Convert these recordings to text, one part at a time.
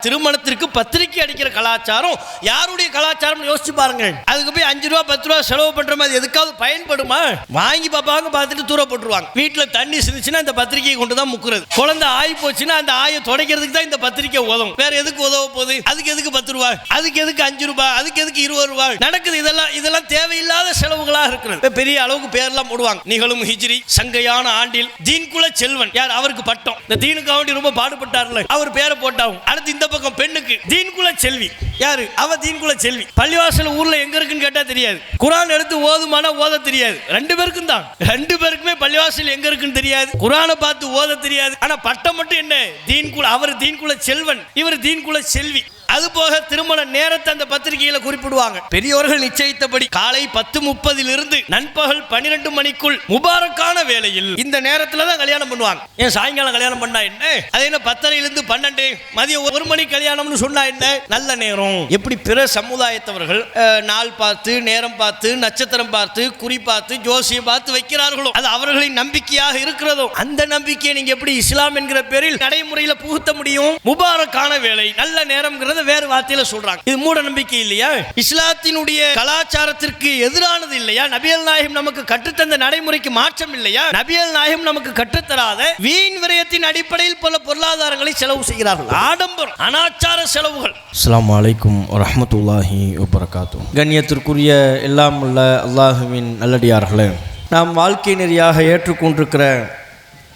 திருமணத்திற்கு பத்திரிக்கை அடிக்கிற கலாச்சாரம் யாருடைய கலாச்சாரம் யோசிச்சு பாருங்க. அதுக்கு போய் 5 ரூபா 10 ரூபா செலவு பண்ற மாதிரி எதுக்காவது பயன்படுமா? வாங்கி பாப்பாங்க, பார்த்துட்டு தூர போட்டுருவாங்க. வீட்டுல தண்ணி சிந்துச்சுன்னா இந்த பத்திரிக்கையை கொண்டு தான் முக்குறது. குழந்தை ஆகி போச்சுன்னா அந்த ஆயை துடைக்கிறதுக்கு தான் இந்த பத்திரிக்கை உதவும். வேற எதுக்கு உதவ போகுது? அதுக்கு எதுக்கு 10 ரூபாய், அதுக்கு எதுக்கு 5 ரூபாய், அதுக்கு எதுக்கு 20 ரூபாய் நடக்குது? இதெல்லாம் தேவையில்லாத செலவுகளாக இருக்கிறது. பெரிய அளவுக்கு பேர்லாம் போடுவாங்க. நிகழும் ஹிஜ்ரி சங்கையான ஆண்டில் தீன்குல செல்வன் யார், அவருக்கு பட்டம். இந்த தீனுக்கு வேண்டி ரொம்ப பாடுபட்டார்ல, அவர் பேரை போட்டாவும். அடுத்து இந்த பக்கம் பெண்ணுக்கு தீன்குல செல்வி யாரு, அவ தீன்குல செல்வி. பள்ளிவாசல் ஊர்ல எங்க இருக்குன்னு கேட்டா தெரியாது. குர்ஆன் எடுத்து ஓதுமானா ஓத தெரியாது. 2 பேருக்கும் தான், 2 பேருக்குமே பள்ளிவாசல் எங்க இருக்குன்னு தெரியாது, குர்ஆனை பார்த்து ஓத தெரியாது. ஆனா பட்டம் மட்டும் என்ன, தீன்குல. அவர் தீன்குல செல்வன், இவர் தீன்குல செல்வி. அது போக திருமண நேரத்தை அந்த பத்திரிகையில குறிப்பிடுவாங்க. பெரியோர்கள் நிச்சயித்தபடி காலை 10:30 நண்பகல் 12 மணிக்குள் முபாரக்கான வேளையில் இந்த நேரத்துல தான் கல்யாணம் பண்ணுவாங்க. ஏன் சாயங்காலம் கல்யாணம் பண்ணா என்ன, அது என்ன 10:30 12 மதியம் 1 மணி கல்யாணம்னு சொன்னா என்ன? நல்ல நேரம். எப்படி பிற சமுதாயத்தவர்கள் நாள் பார்த்து, நேரம் பார்த்து, நட்சத்திரம் பார்த்து, குறி பார்த்து, ஜோசியம் பார்த்து வைக்கிறார்களோ, அது அவர்களின் நம்பிக்கையாக இருக்கிறதோ, அந்த நம்பிக்கையை நீங்க எப்படி இஸ்லாம் என்கிற பேரில் நடைமுறையில புகுத்த முடியும்? முபாரக்கான வேலை, நல்ல நேரம் வேறு வார்த்தையில சொல்றாங்க. இது மூட நம்பிக்கை இல்லையா? இஸ்லாத்தினுடைய கலாச்சாரத்திற்கு எதிரானது இல்லையா? நபிகள் நாயகம் நமக்கு கற்றுத்தந்த நடைமுறைக்கு மாற்றம் இல்லையா? நபிகள் நாயகம் நமக்கு கற்றுத்தராத வீண் விரயத்தின் அடிப்படையில் பல பொருளாதாரங்களை செலவு செய்கிறார்கள். ஆடம்பரம், அனாச்சார செலவுகள். அஸ்ஸலாமு அலைக்கும் வரஹ்மத்துல்லாஹி வபரகாத்துஹு. கண்ணியத்திற்குரிய எல்லாம் உள்ள அல்லாஹுவின் நல்லடியார்களே, நாம் வாழ்க்கை நெறியாக ஏற்றுக்கொண்டிருக்கிற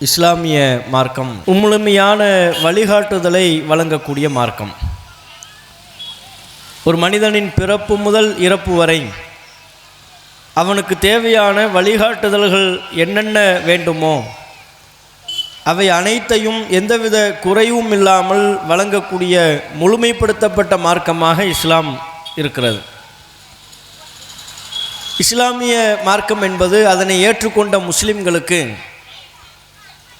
இஸ்லாமிய மார்க்கம் முழுமையான வழிகாட்டுதலை வழங்கக்கூடிய மார்க்கம். ஒரு மனிதனின் பிறப்பு முதல் இறப்பு வரை அவனுக்கு தேவையான வழிகாட்டுதல்கள் என்னென்ன வேண்டுமோ அவை அனைத்தையும் எந்தவித குறைவும் இல்லாமல் வழங்கக்கூடிய முழுமைப்படுத்தப்பட்ட மார்க்கமாக இஸ்லாம் இருக்கிறது. இஸ்லாமிய மார்க்கம் என்பது அதனை ஏற்றுக்கொண்ட முஸ்லிம்களுக்கு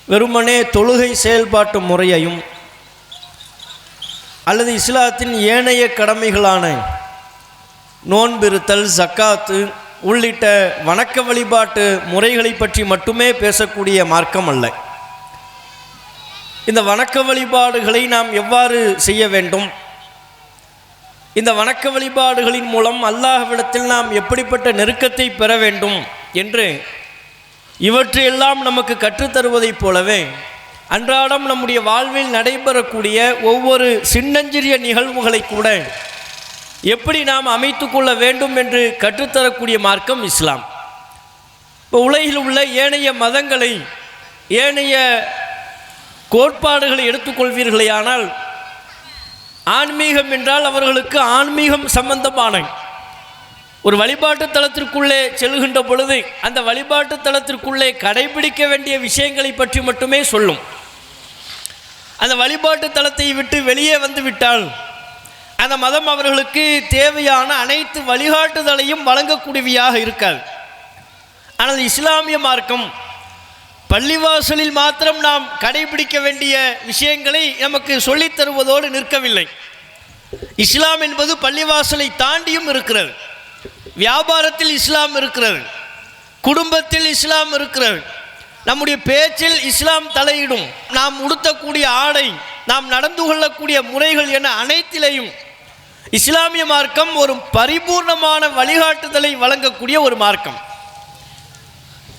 வெறுமனே தொழுகை செயல்பாட்டு முறையையும் அல்லது இஸ்லாத்தின் ஏனைய கடமைகளான நோன்பிருத்தல், ஜக்காத்து உள்ளிட்ட வணக்க வழிபாட்டு முறைகளை பற்றி மட்டுமே பேசக்கூடிய மார்க்கம் அல்ல. இந்த வணக்க வழிபாடுகளை நாம் எவ்வாறு செய்ய வேண்டும், இந்த வணக்க வழிபாடுகளின் மூலம் அல்லாஹ்விடத்தில் நாம் எப்படிப்பட்ட நெருக்கத்தை பெற வேண்டும் என்று இவற்றையெல்லாம் நமக்கு கற்றுத்தருவதைப் போலவே அன்றாடம் நம்முடைய வாழ்வில் நடைபெறக்கூடிய ஒவ்வொரு சின்னஞ்சிறிய நிகழ்வுகளை கூட எப்படி நாம் அமைத்து கொள்ள வேண்டும் என்று கற்றுத்தரக்கூடிய மார்க்கம் இஸ்லாம். இப்போ உலகில் உள்ள ஏனைய மதங்களை, ஏனைய கோட்பாடுகளை எடுத்துக்கொள்வீர்களேயானால், ஆன்மீகம் என்றால் அவர்களுக்கு ஆன்மீகம் சம்பந்தமான ஒரு வழிபாட்டு தலத்திற்குள்ளே செல்கின்ற பொழுது அந்த வழிபாட்டு தலத்திற்குள்ளே கடைபிடிக்க வேண்டிய விஷயங்களை பற்றி மட்டுமே சொல்லும். அந்த வழிபாட்டு தலத்தை விட்டு வெளியே வந்து விட்டால் அந்த மதம் அவர்களுக்கு தேவையான அனைத்து வழிகாட்டுதலையும் வழங்கக்கூடியவையாக இருக்காது. ஆனால் இஸ்லாமிய மார்க்கம் பள்ளிவாசலில் மாத்திரம் நாம் கடைபிடிக்க வேண்டிய விஷயங்களை நமக்கு சொல்லித் தருவதோடு நிற்கவில்லை. இஸ்லாம் என்பது பள்ளிவாசலை தாண்டியும் இருக்கிறது. வியாபாரத்தில் இஸ்லாம் இருக்கிறது, குடும்பத்தில் இஸ்லாம் இருக்கிறது, நம்முடைய பேச்சில் இஸ்லாம் தலையிடும், நாம் உடுத்தக்கூடிய ஆடை, நாம் நடந்து கொள்ளக்கூடிய முறைகள் என அனைத்திலையும் இஸ்லாமிய மார்க்கம் ஒரு பரிபூர்ணமான வழிகாட்டுதலை வழங்கக்கூடிய ஒரு மார்க்கம்.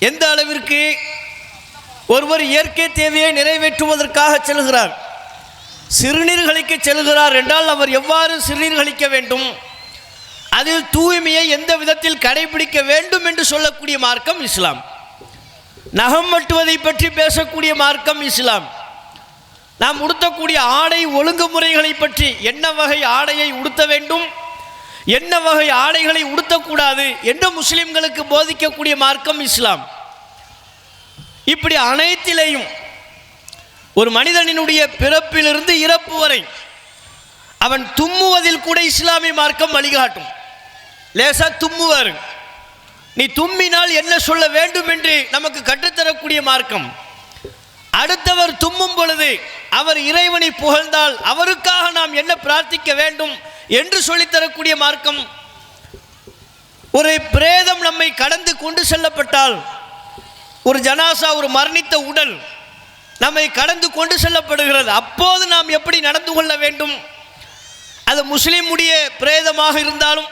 எந்த அளவிற்கு ஒருவர் இயற்கை தேவையை நிறைவேற்றுவதற்காக செல்கிறார், சிறுநீர் கழிக்க செல்கிறார் என்றால் அவர் எவ்வாறு சிறுநீர் கழிக்க வேண்டும், அதில் தூய்மையை எந்த விதத்தில் கடைபிடிக்க வேண்டும் என்று சொல்லக்கூடிய மார்க்கம் இஸ்லாம். நகம் வெட்டுவதை பற்றி பேசக்கூடிய மார்க்கம் இஸ்லாம். நாம் உடுத்தக்கூடிய ஆடை ஒழுங்குமுறைகளை பற்றி, என்ன வகை ஆடையை உடுத்த வேண்டும், என்ன வகை ஆடைகளை உடுத்தக்கூடாது என்று முஸ்லிம்களுக்கு போதிக்கக்கூடிய மார்க்கம் இஸ்லாம். இப்படி அனைத்திலையும் ஒரு மனிதனினுடைய பிறப்பிலிருந்து இறப்பு வரை அவன் தும்முவதில் கூட இஸ்லாமிய மார்க்கம் வழிகாட்டும். லேசா தும்முவார், நீ தும்மினால் என்ன சொல்ல வேண்டும் என்று நமக்கு கற்றுத்தரக்கூடிய மார்க்கம். அடுத்தவர் தும்மும் பொழுது அவர் இறைவனை புகழ்ந்தால் அவருக்காக நாம் என்ன பிரார்த்திக்க வேண்டும் என்று சொல்லித்தரக்கூடிய மார்க்கம். ஒரு பிரேதம் நம்மை கடந்து கொண்டு செல்லப்பட்டால், ஒரு ஜனாசா, ஒரு மரணித்த உடல் நம்மை கடந்து கொண்டு செல்லப்படுகிறது, அப்போது நாம் எப்படி நடந்து கொள்ள வேண்டும், அது முஸ்லீமுடைய பிரேதமாக இருந்தாலும்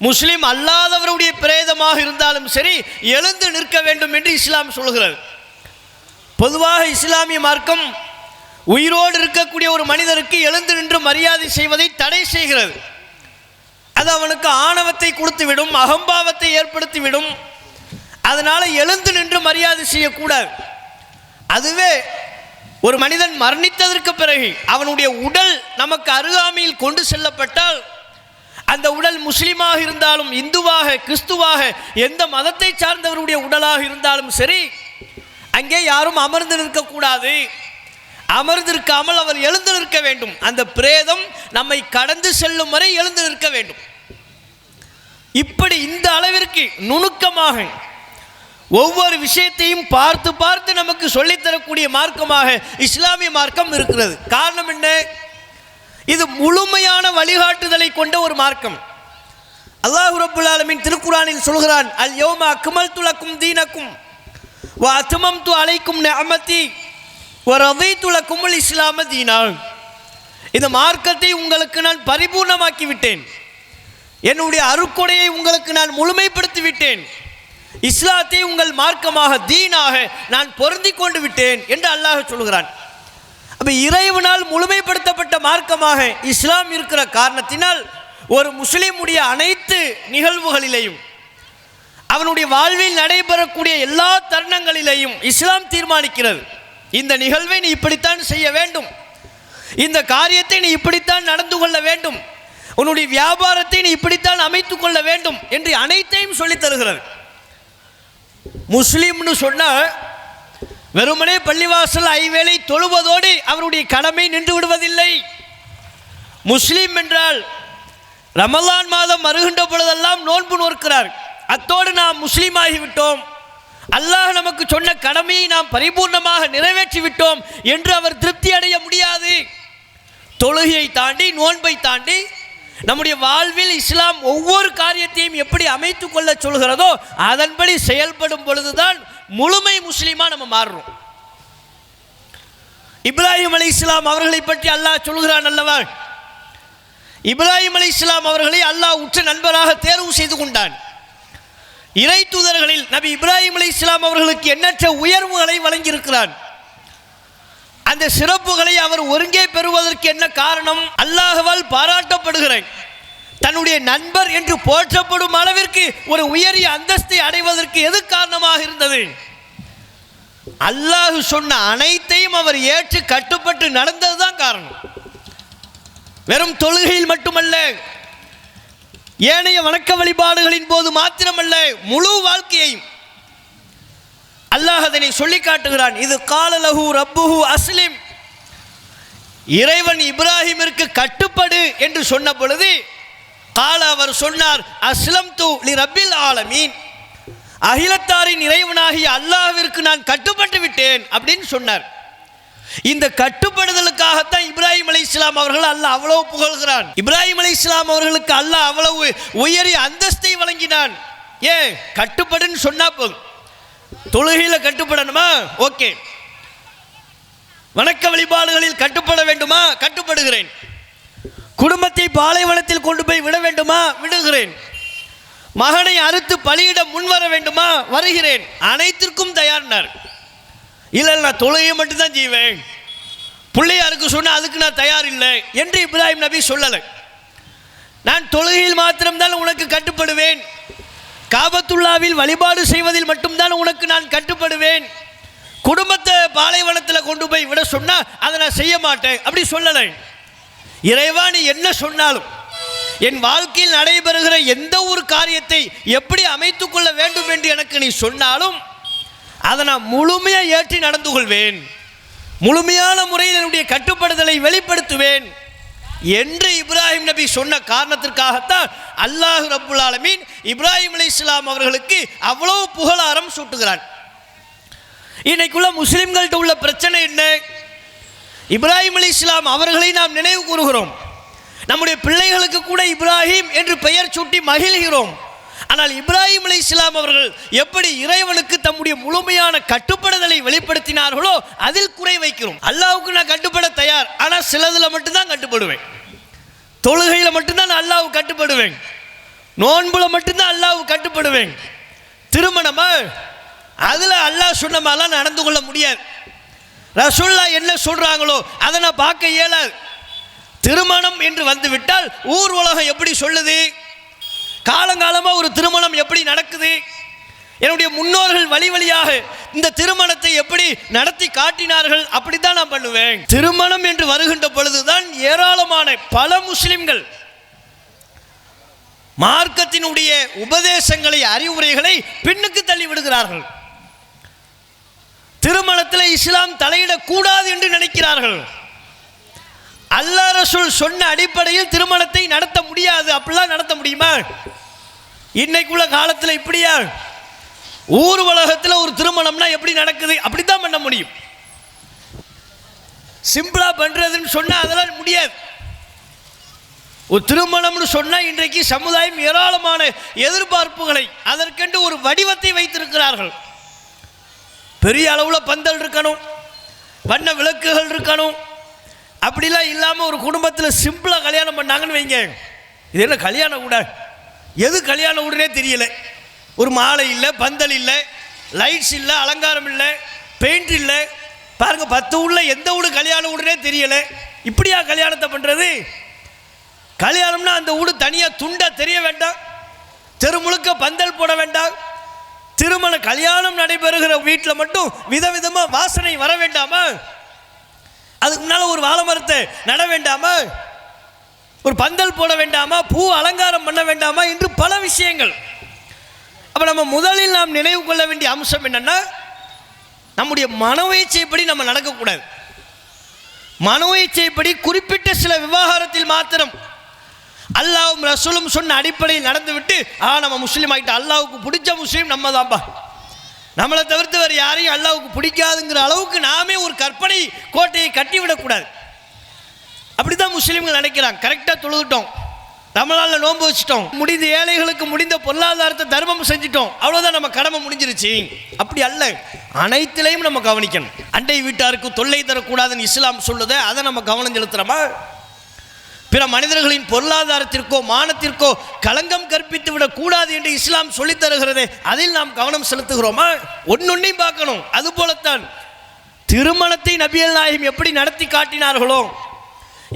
முஸ்லீம் அல்லாதவருடைய பிரேதமாக இருந்தாலும் சரி எழுந்து நிற்க வேண்டும் என்று இஸ்லாம் சொல்கிறது. பொதுவாக இஸ்லாமிய மார்க்கம் உயிரோடு இருக்கக்கூடிய ஒரு மனிதருக்கு எழுந்து நின்று மரியாதை செய்வதை தடை செய்கிறது. அது அவனுக்கு ஆணவத்தை கொடுத்துவிடும், அகம்பாவத்தை ஏற்படுத்திவிடும். அதனால் எழுந்து நின்று மரியாதை செய்யக்கூடாது. அதுவே ஒரு மனிதன் மரணித்ததற்கு பிறகு அவனுடைய உடல் நமக்கு அருகாமையில் கொண்டு செல்லப்பட்டால் அந்த உடல் முஸ்லீமாக இருந்தாலும் இந்துவாக கிறிஸ்துவாக எந்த மதத்தை சார்ந்தவருடைய உடலாக இருந்தாலும் சரி அங்கே யாரும் அமர்ந்து நிற்கக்கூடாது. அமர்ந்திருக்காமல் அவர் எழுந்து நிற்க வேண்டும். அந்த பிரேதம் நம்மை கடந்து செல்லும் வரை எழுந்து நிற்க வேண்டும். இப்படி இந்த அளவிற்கு நுணுக்கமாக ஒவ்வொரு விஷயத்தையும் பார்த்து பார்த்து நமக்கு சொல்லித்தரக்கூடிய மார்க்கமாக இஸ்லாமிய மார்க்கம் இருக்கிறது. காரணம் என்ன? இது முழுமையான வழிகாட்டுதலை கொண்ட ஒரு மார்க்கம். அல்லாஹ் ரப்புல் ஆலமீன் திருக்குர்ஆனில் சொல்கிறான், அல் யௌம அக்மல்து லக்கும் தீனக்கும் வ அத்மம்து அலைக்கும் நிஅமதி வ ரதீது லக்குமுல் இஸ்லாம தீனா. இந்த மார்க்கத்தை உங்களுக்கு நான் பரிபூர்ணமாக்கி விட்டேன், என்னுடைய அருட்கொடையை உங்களுக்கு நான் முழுமைப்படுத்தி விட்டேன், இஸ்லாத்தை உங்கள் மார்க்கமாக தீனாக நான் பொருந்தி கொண்டு விட்டேன் என்று அல்லாஹ் சொல்கிறான். அப்போ இறைவனால் முழுமைப்படுத்தப்பட்ட மார்க்கமாக இஸ்லாம் இருக்கிற காரணத்தினால் ஒரு முஸ்லீமுடைய அனைத்து நிகழ்வுகளிலேயும் அவனுடைய வாழ்வில் நடைபெறக்கூடிய எல்லா தருணங்களிலேயும் இஸ்லாம் தீர்மானிக்கிறது. இந்த நிகழ்வை நீ இப்படித்தான் செய்ய வேண்டும், இந்த காரியத்தை நீ இப்படித்தான் நடந்து கொள்ள வேண்டும், உன்னுடைய வியாபாரத்தை நீ இப்படித்தான் அமைத்து கொள்ள வேண்டும் என்று அனைத்தையும் சொல்லித் தருகிறது. முஸ்லீம்னு சொன்னால் வெறுமனே பள்ளிவாசல் ஐவேளை தொழுவதோடு அவருடைய கடமை நின்று விடுவதில்லை. முஸ்லீம் என்றால் ரமலான் மாதம் வருகின்ற பொழுதெல்லாம் நோன்பு நோக்கிறார். அத்தோடு நாம் முஸ்லீம் ஆகிவிட்டோம், அல்லாஹ் நமக்கு சொன்ன கடமையை நாம் பரிபூர்ணமாக நிறைவேற்றி விட்டோம் என்று அவர் திருப்தி அடைய முடியாது. தொழுகையை தாண்டி நோன்பை தாண்டி நம்முடைய வாழ்வில் இஸ்லாம் ஒவ்வொரு காரியத்தையும் எப்படி அமைத்து கொள்ள சொல்கிறதோ அதன்படி செயல்படும் பொழுதுதான் முழுமை முஸ்லீமா நம்ம மாறுறோம். இப்ராஹிம் அலைஹிஸ்ஸலாம் அவர்களை பற்றி அல்லாஹ் சொல்கிறான் அல்லவா, இப்ராஹிம் அலைஹிஸ்ஸலாம் அவர்களை அல்லாஹ் உற்ற நண்பராக தேர்வு செய்து கொண்டான். இறை தூதர்களில் நபி இப்ராஹிம் அலைஹிஸ்ஸலாம் அவர்களுக்கு எண்ணற்ற உயர்வுகளை வழங்கியிருக்கிறான். அந்த சிறப்புகளை அவர் ஒருங்கே பெறுவதற்கு என்ன காரணம்? அல்லாஹ்வால் பாராட்டப்படுகிறேன், தன்னுடைய நண்பர் என்று போற்றப்படும் அளவிற்கு ஒரு உயரிய அந்தஸ்தை அடைவதற்கு எது காரணமாக இருந்தது? அல்லாஹ் சொன்ன அனைத்தையும் அவர் ஏற்று கட்டுப்பட்டு நடந்ததுதான் காரணம். வெறும் தொழுகையில் மட்டுமல்ல, ஏனைய வணக்க வழிபாடுகளின் போது மாத்திரமல்ல, முழு வாழ்க்கையையும் அல்லாஹ் அதனை சொல்லி காட்டுகிறான். இது கால லஹு ரப்புஹு அஸ்லிம், இறைவன் இப்ராஹிமிற்கு கட்டுப்படு என்று சொன்ன பொழுது கால அவர் சொன்னார், அஸ்லம் து லி ரப்பில் ஆலமீன், அகிலத்தாரின் இறைவனாகிய அல்லாஹ்விற்கு நான் கட்டுப்பட்டு விட்டேன் அப்படின்னு சொன்னார். இந்த கட்டுப்படுதலுக்காகத்தான் இப்ராஹிம் அலைஹிஸ்ஸலாம் அவர்கள் அல்லாஹ் அவ்வளவு புகழ்கிறான். இப்ராஹிம் அலைஹிஸ்ஸலாம் அவர்களுக்கு அல்லாஹ் அவ்வளவு உயரிய அந்தஸ்தை வழங்கினான். ஏன்? கட்டுப்படுன்னு சொன்னா போதும். தொழுகையில் கட்டுப்படணுமா? ஓகே. வணக்க வழிபாடுகளில் கட்டுப்பட வேண்டுமா? கட்டுப்படுகிறேன். குடும்பத்தை பாலைவனத்தில் கொண்டு போய் விட வேண்டுமா? விடுகிறேன். மகனை அறுத்து பலியிட முன்வர வேண்டுமா? வருகிறேன். அனைத்திற்கும் தயார்னார். இல்லை, நான் தொழுகையை மட்டும்தான் செய்வேன், பிள்ளையாருக்கு சொன்னால் அதுக்கு நான் தயார் இல்லை என்று இப்ராஹிம் நபி சொல்லலை. நான் தொழுகையில் மாத்திரம்தான் உனக்கு கட்டுப்படுவேன், காபத்துல்லாவில் வழிபாடு செய்வதில் மட்டும்தான் உனக்கு நான் கட்டுப்படுவேன், குடும்பத்தை பாலைவனத்தில் கொண்டு போய் விட சொன்னால் அதை நான் செய்ய மாட்டேன் அப்படி சொல்லலை. இறைவா, நீ என்ன சொன்னாலும், என் வாழ்க்கையில் நடைபெறுகிற எந்த ஒரு காரியத்தை எப்படி அமைத்துக் கொள்ள வேண்டும் என்று எனக்கு நீ சொன்னாலும் அதை நான் முழுமையாக ஏற்றி நடந்து கொள்வேன், முழுமையான முறையில் என்னுடைய கட்டுப்படுதலை வெளிப்படுத்துவேன் என்று இப்ராஹிம் நபி சொன்ன காரணத்திற்காகத்தான் அல்லாஹ் ரப்புல் ஆலமீன் இப்ராஹிம் அலைஹிஸ்ஸலாம் அவர்களுக்கு அவ்வளவு புகழாரம் சூட்டுகிறான். இன்னைக்குள்ள முஸ்லிம்கள்ட்ட உள்ள பிரச்சனை என்ன? இப்ராஹிம் அலைஹிஸ்ஸலாம் அவர்களை நாம் நினைவு கூறுகிறோம், நம்முடைய பிள்ளைகளுக்கு கூட இப்ராஹிம் என்று பெயர் சூட்டி மகிழ்கிறோம். ஆனால் இப்ராஹிம் அலைஹிஸ்ஸலாம் அவர்கள் எப்படி இறைவனுக்கு தம்முடைய முழுமையான கட்டுப்படுதலை வெளிப்படுத்தினார்களோ அதில் குறை வைக்கிறோம். அல்லாஹ்வுக்கு நான் கட்டுப்பட தயார், ஆனால் சிலதில் மட்டும்தான் கட்டுப்படுவேன். தொழுகையில் மட்டும்தான் நான் அல்லாஹ்வுக்கு கட்டுப்படுவேன், நோன்புல மட்டும்தான் அல்லாஹ்வுக்கு கட்டுப்படுவேன். திருமணமா அதில் அல்லாஹ் சொன்ன மாதிரிலாம் நடந்து கொள்ள முடியாது. ரசூலுல்லாஹ் என்ன சொல்கிறாங்களோ அதை நான் பார்க்க இயலாது. திருமணம் என்று வந்து விட்டால் ஊர் உலகம் எப்படி சொல்லுது, காலங்காலமாக ஒரு திருமணம் எப்படி நடக்குது, என்னுடைய முன்னோர்கள் வழி வழியாக இந்த திருமணத்தை எப்படி நடத்தி காட்டினார்கள், அப்படித்தான் நான் பண்ணுவேன். திருமணம் என்று வருகின்ற பொழுதுதான் ஏராளமான பல முஸ்லிம்கள் மார்க்கத்தினுடைய உபதேசங்களை, அறிவுரைகளை பின்னுக்கு தள்ளி விடுகிறார்கள். திருமணத்தில் இஸ்லாம் தலையிடக்கூடாது என்று நினைக்கிறார்கள். அல்லாஹ் ரசூல் சொன்ன அடிப்படையில் திருமணத்தை நடத்த முடியாது. அப்படிலாம் நடத்த முடியுமா? இன்னைக்குள்ள காலத்தில் இப்படியா? ஊர் உலகத்தில் ஒரு திருமணம்னா எப்படி நடக்குது, அப்படித்தான் பண்ண முடியும். சிம்பிளா பண்றதுன்னு சொன்னா அதெல்லாம் முடியாது. ஒரு திருமணம்னு சொன்னா இன்றைக்கு சமுதாயம் ஏராளமான எதிர்பார்ப்புகளை, அதற்கென்று ஒரு வடிவத்தை வைத்திருக்கிறார்கள். பெரிய அளவில் பந்தல் இருக்கணும், வண்ண விளக்குகள் இருக்கணும். அப்படிலாம் இல்லாமல் ஒரு குடும்பத்தில் சிம்பிளாக கல்யாணம் பண்ணாங்கன்னு வைங்க, இது என்ன கல்யாணம் கூட, எது கல்யாணம் கூடனே தெரியல. ஒரு மாலை இல்லை, பந்தல் இல்லை, லைட்ஸ் இல்லை, அலங்காரம் இல்லை, பெயிண்ட் இல்லை. பாருங்க, 10 ஊர்ல எந்த ஊடு கல்யாணம் கூடனே தெரியல. இப்படியா கல்யாணத்தை பண்ணுறது? கல்யாணம்னா அந்த ஊடு தனியாக துண்டா தெரிய வேண்டாம், தெரு முழுக்க பந்தல் போட வேண்டாம். திருமண கல்யாணம் நடைபெறுகிற வீட்டில் மட்டும் விதவிதமாக வாசனை வர வேண்டாமா? அதுக்கு முன்னால் ஒரு வாழை மரத்தை நட வேண்டாமா? ஒரு பந்தல் போட வேண்டாமா? பூ அலங்காரம் பண்ண வேண்டாமா? என்று பல விஷயங்கள். அப்போ நம்ம முதலில் நாம் நினைவு கொள்ள வேண்டிய அம்சம் என்னன்னா, நம்முடைய மனோயிச்சைப்படி நம்ம நடக்கக்கூடாது. மனோயிச்சைப்படி குறிப்பிட்ட சில விவகாரத்தில் மாத்திரம் அல்லாஹ்வும் ரசூலும் சொன்ன அடிப்படையில் நடந்துவிட்டு நம்ம முஸ்லீம் ஆகிட்டோம், அல்லாஹ்வுக்கு பிடிச்ச முஸ்லீம் நம்ம தான்ப்பா, நம்மளை தவிர்த்து வேறு யாரையும் அல்லாஹ்வுக்கு பிடிக்காதுங்கிற அளவுக்கு நாமே ஒரு கற்பனை கோட்டையை கட்டிவிடக்கூடாது. அப்படிதான் முஸ்லீம்கள் நினைக்கிறாங்க. கரெக்டாக தொழுதுட்டோம், ரமலானில் நோன்பு வச்சுட்டோம், முடிந்த ஏழைகளுக்கு முடிந்த பொருளாதாரத்தை தர்மம் செஞ்சுட்டோம், அவ்வளோதான் நம்ம கடமை முடிஞ்சிருச்சு. அப்படி அல்ல, அனைத்திலையும் நம்ம கவனிக்கணும். அண்டை வீட்டாருக்கு தொல்லை தரக்கூடாதுன்னு இஸ்லாம் சொல்லுது, அதை நம்ம கவனம் செலுத்துகிறோமா? பிற மனிதர்களின் பொருளாதாரத்திற்கோ மானத்திற்கோ களங்கம் கற்பித்து விடக்கூடாது என்று இஸ்லாம் சொல்லித் தருகிறது, அதில் நாம் கவனம் செலுத்துகிறோமா? ஒன்னொன்னையும் பார்க்கணும். அதுபோலத்தான் திருமணத்தை நபிகள் நாயகம் எப்படி நடத்தி காட்டினார்களோ,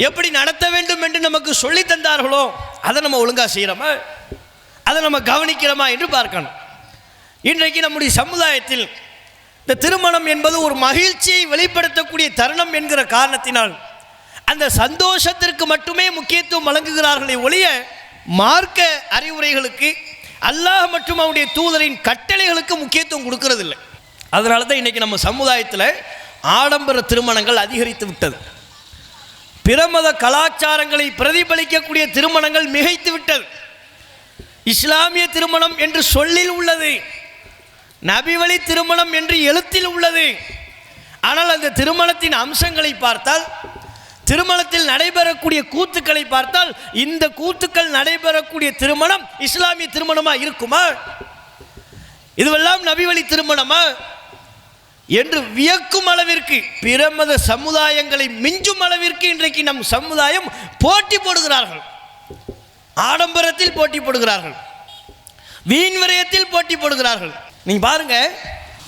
எப்படி நடத்த வேண்டும் என்று நமக்கு சொல்லி தந்தார்களோ, அதை நம்ம ஒழுங்காக செய்கிறோமா, அதை நம்ம கவனிக்கிறோமா என்று பார்க்கணும். இன்றைக்கு நம்முடைய சமுதாயத்தில் இந்த திருமணம் என்பது ஒரு மகிழ்ச்சியை வெளிப்படுத்தக்கூடிய தருணம் என்கிற காரணத்தினால் அந்த சந்தோஷத்திற்கு மட்டுமே முக்கியத்துவம் வழங்குகிறார்களே ஒழிய மார்க்க அறிவுரைகளுக்கு, அல்லாஹ் மற்றும் அவருடைய தூதரின் கட்டளைகளுக்கு முக்கியத்துவம் கொடுக்கறதில்லை. அதனால தான் இன்றைக்கி நம்ம சமுதாயத்தில் ஆடம்பர திருமணங்கள் அதிகரித்து விட்டது. பிரமத கலாச்சாரங்களை பிரதிபலிக்கக்கூடிய திருமணங்கள் மிகைத்து விட்டது. இஸ்லாமிய திருமணம் என்று சொல்லில் உள்ளது, நபி வழி திருமணம் என்று எழுத்தில் உள்ளது. ஆனால் அந்த திருமணத்தின் அம்சங்களை பார்த்தால், திருமணத்தில் நடைபெறக்கூடிய கூத்துக்களை பார்த்தால், இந்த கூத்துக்கள் நடைபெறக்கூடிய திருமணம் இஸ்லாமிய திருமணமா இருக்குமா? இதுவெல்லாம் நபி வழி திருமணமா என்று வியக்கும் அளவிற்கு, பிரமத சமுதாயங்களை மிஞ்சும் அளவிற்கு இன்றைக்கு நம் சமுதாயம் போட்டி போடுகிறார்கள். ஆடம்பரத்தில் போட்டி போடுகிறார்கள், வீண் விரயத்தில் போட்டி போடுகிறார்கள். நீங்க பாருங்க,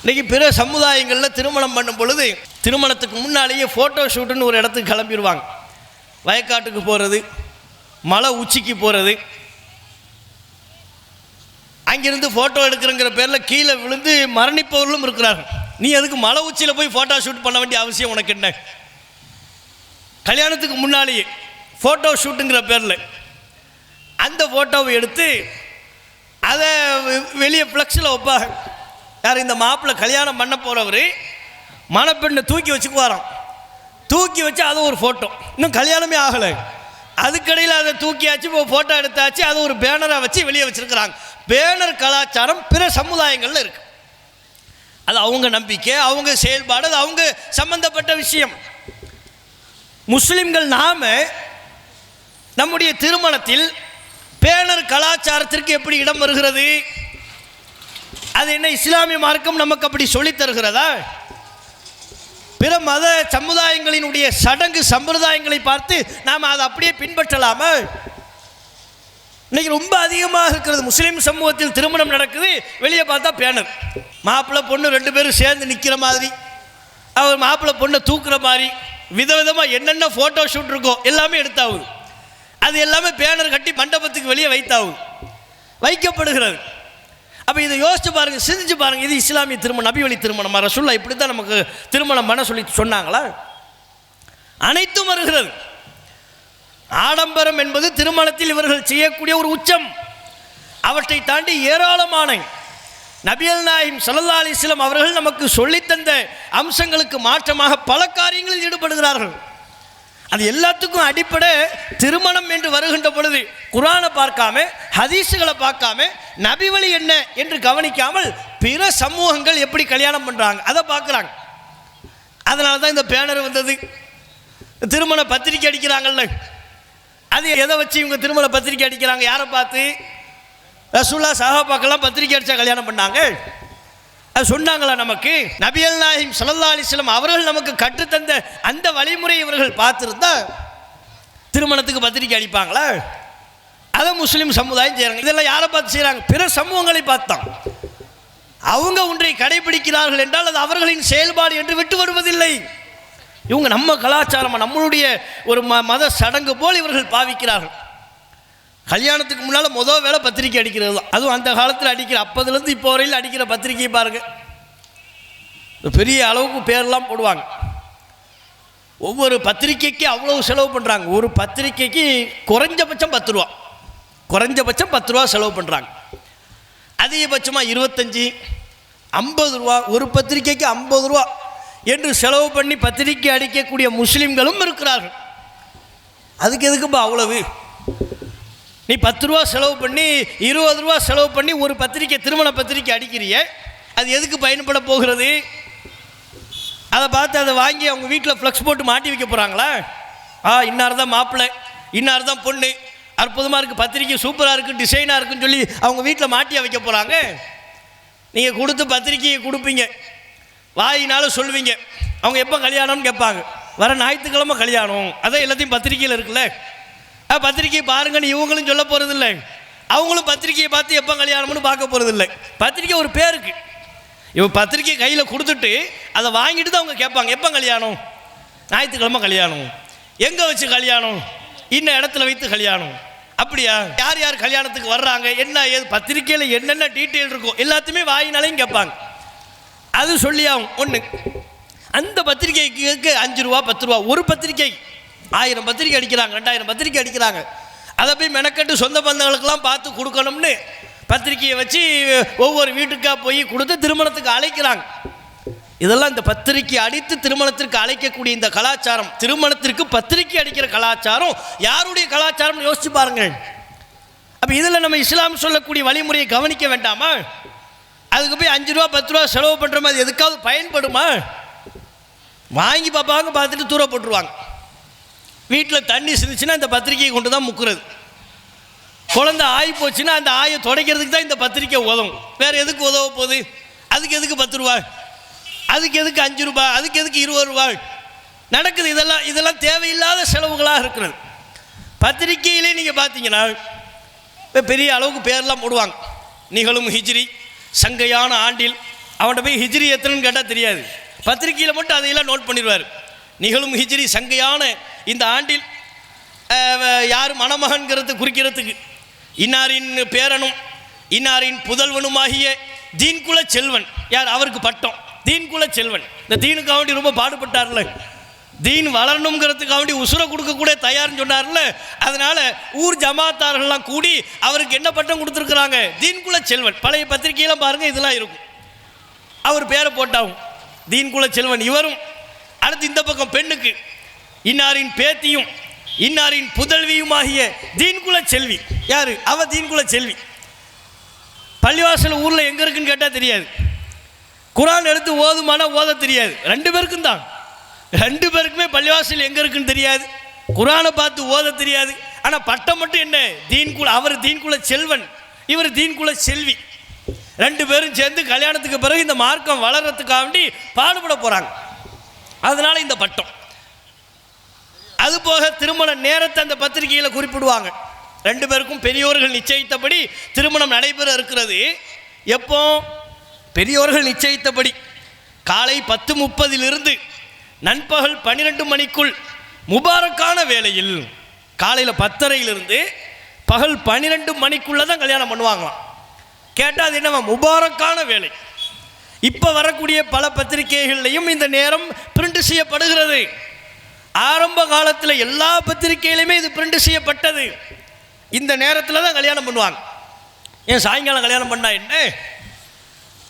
இன்னைக்கு பிற சமுதாயங்களில் திருமணம் பண்ணும் பொழுது திருமணத்துக்கு முன்னாலேயே ஃபோட்டோ ஷூட்டுன்னு ஒரு இடத்துக்கு கிளம்பிடுவாங்க. வயக்காட்டுக்கு போகிறது, மலை உச்சிக்கு போகிறது, அங்கிருந்து ஃபோட்டோ எடுக்கிறங்கிற பேரில் கீழே விழுந்து மரணிப்பவர்களும் இருக்கிறார்கள். நீ அதுக்கு மலை உச்சியில் போய் ஃபோட்டோ ஷூட் பண்ண வேண்டிய அவசியம் உனக்கு என்ன? கல்யாணத்துக்கு முன்னாலேயே ஃபோட்டோ ஷூட்டுங்கிற பேரில் அந்த ஃபோட்டோவை எடுத்து அதை வெளியே ஃப்ளெக்ஸில் வைப்பாங்க. யார்? இந்த மாப்பிள்ளை கல்யாணம் பண்ண போகிறவர் மணப்பெண்ணை தூக்கி வச்சுக்குவாராம். தூக்கி வச்சு அது ஒரு ஃபோட்டோ, இன்னும் கல்யாணமே ஆகலை, அதுக்கடையில் அதை தூக்கியாச்சு, இப்போ ஃபோட்டோ எடுத்தாச்சு, அதை ஒரு பேனரை வச்சு வெளியே வச்சுருக்கிறாங்க. பேனர் கலாச்சாரம் பிற சமுதாயங்களில் இருக்குது. அது அவங்க நம்பிக்கை, அவங்க செயல்பாடு, அது அவங்க சம்பந்தப்பட்ட விஷயம். முஸ்லிம்கள் நாம நம்முடைய திருமணத்தில் பேனர் கலாச்சாரத்திற்கு எப்படி இடம் வருகிறது? அது என்ன இஸ்லாமிய மார்க்கம் நமக்கு அப்படி சொல்லித் தருகிறதா? பிற மத சமுதாயங்களினுடைய சடங்கு சம்பிரதாயங்களை பார்த்து நாம் அதை அப்படியே பின்பற்றலாமா? இன்னைக்கு ரொம்ப அதிகமாக இருக்கிறது. முஸ்லீம் சமூகத்தில் திருமணம் நடக்குது, வெளியே பார்த்தா பேனர், மாப்பிள்ளை பொண்ணு 2 பேரும் சேர்ந்து நிற்கிற மாதிரி, அவர் மாப்பிள்ளை பொண்ணை தூக்குற மாதிரி, விதவிதமாக என்னென்ன ஃபோட்டோ ஷூட் இருக்கோ எல்லாமே எடுத்தாகுது. அது எல்லாமே பேனர் கட்டி மண்டபத்துக்கு வெளியே வைக்கப்படுகிறது. அப்போ இதை யோசிச்சு பாருங்க, சிந்திச்சு பாருங்க, இது இஸ்லாமிய திருமணம், நபி வழி திருமணமா? ரசூலுல்லாஹ் இப்படி தான் நமக்கு திருமணம் பண்ண சொல்லி சொன்னாங்களா? அனைத்தும் வருகிறது. ஆடம்பரம் என்பது திருமணத்தில் இவர்கள் செய்யக்கூடிய ஒரு உச்சம். அவற்றை தாண்டி ஏராளமான நபிகள் நாயகம் ஸல்லல்லாஹு அலைஹி வஸல்லம் அவர்கள் நமக்கு சொல்லித்தந்த அம்சங்களுக்கு மாற்றமாக பல காரியங்களில் ஈடுபடுகிறார்கள். அது எல்லாத்துக்கும் அடிப்படை திருமணம் என்று வருகின்ற பொழுது குர்ஆனை பார்க்காம, ஹதீஸுகளை பார்க்காம, நபி வழி என்ன என்று கவனிக்காமல் பிற சமூகங்கள் எப்படி கல்யாணம் பண்ணுறாங்க அதை பார்க்குறாங்க. அதனால தான் இந்த பேனர் வந்தது. திருமண பத்திரிக்கை அடிக்கிறாங்கல்ல, அது எதை வச்சு இவங்க திருமண பத்திரிக்கை அடிக்கிறாங்க? யாரை பார்த்து? ரசூலுல்லாஹ் சஹாபாக்கெல்லாம் பத்திரிக்கை அடித்தா கல்யாணம் பண்ணாங்க? அது சொன்னாங்களா நமக்கு? நபிகள் நாயகம் ஸல்லல்லாஹு அலைஹி வஸல்லம் அவர்கள் நமக்கு கற்றுத்தந்த அந்த வழிமுறை இவர்கள் பார்த்துருந்தா திருமணத்துக்கு பத்திரிக்கை அடிப்பாங்களா? அதை முஸ்லீம் சமுதாயம் செய்கிறாங்க. இதெல்லாம் யாரை பார்த்து செய்கிறாங்க? பிற சமூகங்களை பார்த்தான். அவங்க ஒன்றை கடைபிடிக்கிறார்கள் என்றால் அது அவர்களின் செயல்பாடு என்று விட்டு வருவதில்லை. இவங்க நம்ம கலாச்சாரம், நம்மளுடைய ஒரு மத சடங்கு போல் இவர்கள் பாவிக்கிறார்கள். கல்யாணத்துக்கு முன்னால் முதல் வேலை பத்திரிக்கை அடிக்கிறது தான். அதுவும் அந்த காலத்தில் அடிக்கிற, அப்போதுலேருந்து இப்போ வரையில் அடிக்கிற பத்திரிக்கை பாருங்கள், பெரிய அளவுக்கு பேரெல்லாம் போடுவாங்க. ஒவ்வொரு பத்திரிக்கைக்கு அவ்வளோ செலவு பண்ணுறாங்க. ஒரு பத்திரிக்கைக்கு குறைஞ்சபட்சம் 10 ரூபா, குறைஞ்சபட்சம் 10 ரூபா செலவு பண்ணுறாங்க. அதிகபட்சமாக 25, 50 ரூபா, ஒரு பத்திரிக்கைக்கு 50 ரூபா என்று செலவு பண்ணி பத்திரிக்கை அடிக்கக்கூடிய முஸ்லீம்களும் இருக்கிறார்கள். அதுக்கு எதுக்குப்பா அவ்வளவு? நீ 10 ரூபா செலவு பண்ணி 20 ரூபா செலவு பண்ணி ஒரு பத்திரிக்கை, திருமண பத்திரிக்கை அடிக்கிறிய, அது எதுக்கு பயன்பட போகிறது? அதை பார்த்து அதை வாங்கி அவங்க வீட்டில் ஃப்ளெக்ஸ் போட்டு மாட்டி வைக்க போகிறாங்களா? இன்னார் தான் மாப்பிள்ளை, இன்னார் தான் பொண்ணு, அற்புதமாக இருக்குது, பத்திரிக்கை சூப்பராக இருக்குது, டிசைனாக இருக்குன்னு சொல்லி அவங்க வீட்டில் மாட்டியா வைக்க போகிறாங்க? நீங்கள் கொடுத்து பத்திரிக்கையை கொடுப்பீங்க, வாயினாலும் சொல்லுவீங்க. அவங்க எப்போ கல்யாணம்னு கேட்பாங்க, வர ஞாயிற்றுக்கிழமை கல்யாணம், அதான் எல்லாத்தையும் பத்திரிக்கையில் இருக்குல்ல, பத்திரிக்கையை பாருங்கன்னு இவங்களும் சொல்ல போகிறதில்லை, அவங்களும் பத்திரிக்கையை பார்த்து எப்போ கல்யாணம்னு பார்க்க போகிறதில்லை. பத்திரிக்கை ஒரு பேருக்கு. இவன் பத்திரிக்கை கையில் கொடுத்துட்டு அதை வாங்கிட்டு தான் அவங்க கேட்பாங்க, எப்போ கல்யாணம்? ஞாயிற்றுக்கிழமை கல்யாணம். எங்கே வச்சு கல்யாணம்? இன்ன இடத்துல வைத்து கல்யாணம். அப்படியா? யார் யார் கல்யாணத்துக்கு வர்றாங்க, என்ன ஏது, பத்திரிக்கையில் என்னென்ன டீட்டெயில் இருக்கோ எல்லாத்தையுமே வாயினாலையும் கேட்பாங்க. அது சொல்லி ஆகும். ஒன்று, அந்த பத்திரிக்கைக்கு 5 ரூபா 10 ரூபா. ஒரு பத்திரிக்கை 1000 பத்திரிக்கை அடிக்கிறாங்க, 2000 பத்திரிக்கை அடிக்கிறாங்க. அதை போய் மெனக்கட்டு சொந்த பந்தங்களுக்கெல்லாம் பார்த்து கொடுக்கணும்னு பத்திரிக்கையை வச்சு ஒவ்வொரு வீட்டுக்காக போய் கொடுத்து திருமணத்துக்கு அழைக்கிறாங்க. இதெல்லாம் இந்த பத்திரிக்கை அடித்து திருமணத்திற்கு அழைக்கக்கூடிய இந்த கலாச்சாரம், திருமணத்திற்கு பத்திரிக்கை அடிக்கிற கலாச்சாரம் யாருடைய கலாச்சாரம்னு யோசிச்சு பாருங்க. அப்போ இதில் நம்ம இஸ்லாம் சொல்லக்கூடிய வழிமுறையை கவனிக்க வேண்டாமா? அதுக்கு போய் 5 ரூபா 10 ரூபா செலவு பண்ணுற மாதிரி எதுக்காவது பயன்படுமா? வாங்கி பார்ப்பாங்க, பார்த்துட்டு தூர போட்டுருவாங்க. வீட்டில் தண்ணி சிந்துச்சுன்னா இந்த பத்திரிக்கையை கொண்டு தான் முக்குறது. குழந்தை ஆகி போச்சுன்னா அந்த ஆயை துடைக்கிறதுக்கு தான் இந்த பத்திரிக்கை உதவும். வேறு எதுக்கு உதவ போகுது? அதுக்கு எதுக்கு 10 ரூபா, அதுக்கு எதுக்கு 5 ரூபா, அதுக்கு எதுக்கு 20 ரூபா நடக்குது? இதெல்லாம் தேவையில்லாத செலவுகளாக இருக்கிறது. பத்திரிக்கையிலே நீங்கள் பார்த்தீங்கன்னா பெரிய அளவுக்கு பேரெல்லாம் போடுவாங்க. நிகழும் ஹிஜ்ரி சங்கையான ஆண்டில். அவன்கிட்ட போய் ஹிஜ்ரி எத்தனைன்னு கேட்டால் தெரியாது, பத்திரிக்கையில் மட்டும் அதையெல்லாம் நோட் பண்ணிடுவார். நிகழும் ஹிஜ்ரி சங்கையான இந்த ஆண்டில் யார் மணமகன்கிறது குறிக்கிறதுக்கு இன்னாரின் பேரனும் இன்னாரின் புதல்வனுமாகிய தீன்குல செல்வன், யார் அவருக்கு பட்டம் தீன்குல செல்வன். இந்த தீனுக்காக வேண்டி ரொம்ப பாடுபட்டார்ல, தீன் வளரணுங்கிறதுக்காக வேண்டி உசுரை கொடுக்கக்கூட தயார்னு சொன்னார்ல. அதனால் ஊர் ஜமாத்தார்கள்லாம் கூடி அவருக்கு என்ன பட்டம் கொடுத்துருக்குறாங்க? தீன்குல செல்வன். பழைய பத்திரிகையெல்லாம் பாருங்கள், இதெல்லாம் இருக்கும். அவர் பேரை போட்டாகும் தீன்குல செல்வன். இவரும் அடுத்து இந்த பக்கம் பெண்ணுக்கு இன்னாரின் பேத்தியும் இன்னாரின் புதல்வியுமாகிய தீன்குல செல்வி. யார் அவ? தீன்குல செல்வி. பள்ளிவாசல் ஊரில் எங்கே இருக்குன்னு கேட்டால் தெரியாது, குரான் எடுத்து ஓதுமானா ஓத தெரியாது. 2 பேருக்கும் தான், 2 பேருக்குமே பள்ளிவாசல் எங்கே இருக்குன்னு தெரியாது, குரானை பார்த்து ஓத தெரியாது. ஆனால் பட்டம் மட்டும் என்ன? தீன்குல. அவர் தீன்குல செல்வன், இவர் தீன்குல செல்வி. 2 பேரும் சேர்ந்து கல்யாணத்துக்கு பிறகு இந்த மார்க்கம் வளர்கிறதுக்காக வேண்டி பாடுபட போகிறாங்க. அதனால் இந்த பட்டம். அதுபோக திருமண நேரத்தை அந்த பத்திரிகையில் குறிப்பிடுவாங்க. 2 பேருக்கும் பெரியோர்கள் நிச்சயித்தபடி திருமணம் நடைபெற இருக்கிறது. எப்போ? பெரியோர்கள் நிச்சயித்தபடி காலை 10:30 நண்பகல் 12 மணிக்குள் முபாரக்கான வேளையில், காலையில் 10:30 பகல் 12 மணிக்குள்ளே தான் கல்யாணம் பண்ணுவாங்களாம். கேட்டால் அது என்னவா? முபாரக்கான வேலை. இப்போ வரக்கூடிய பல பத்திரிகைகள்லையும் இந்த நேரம் பிரிண்ட் செய்யப்படுகிறது. ஆரம்ப காலத்தில் எல்லா பத்திரிகையிலுமே இது பிரிண்ட் செய்யப்பட்டது. இந்த நேரத்தில் தான் கல்யாணம் பண்ணுவாங்க. ஏன் சாயங்காலம் கல்யாணம் பண்ணால் என்ன?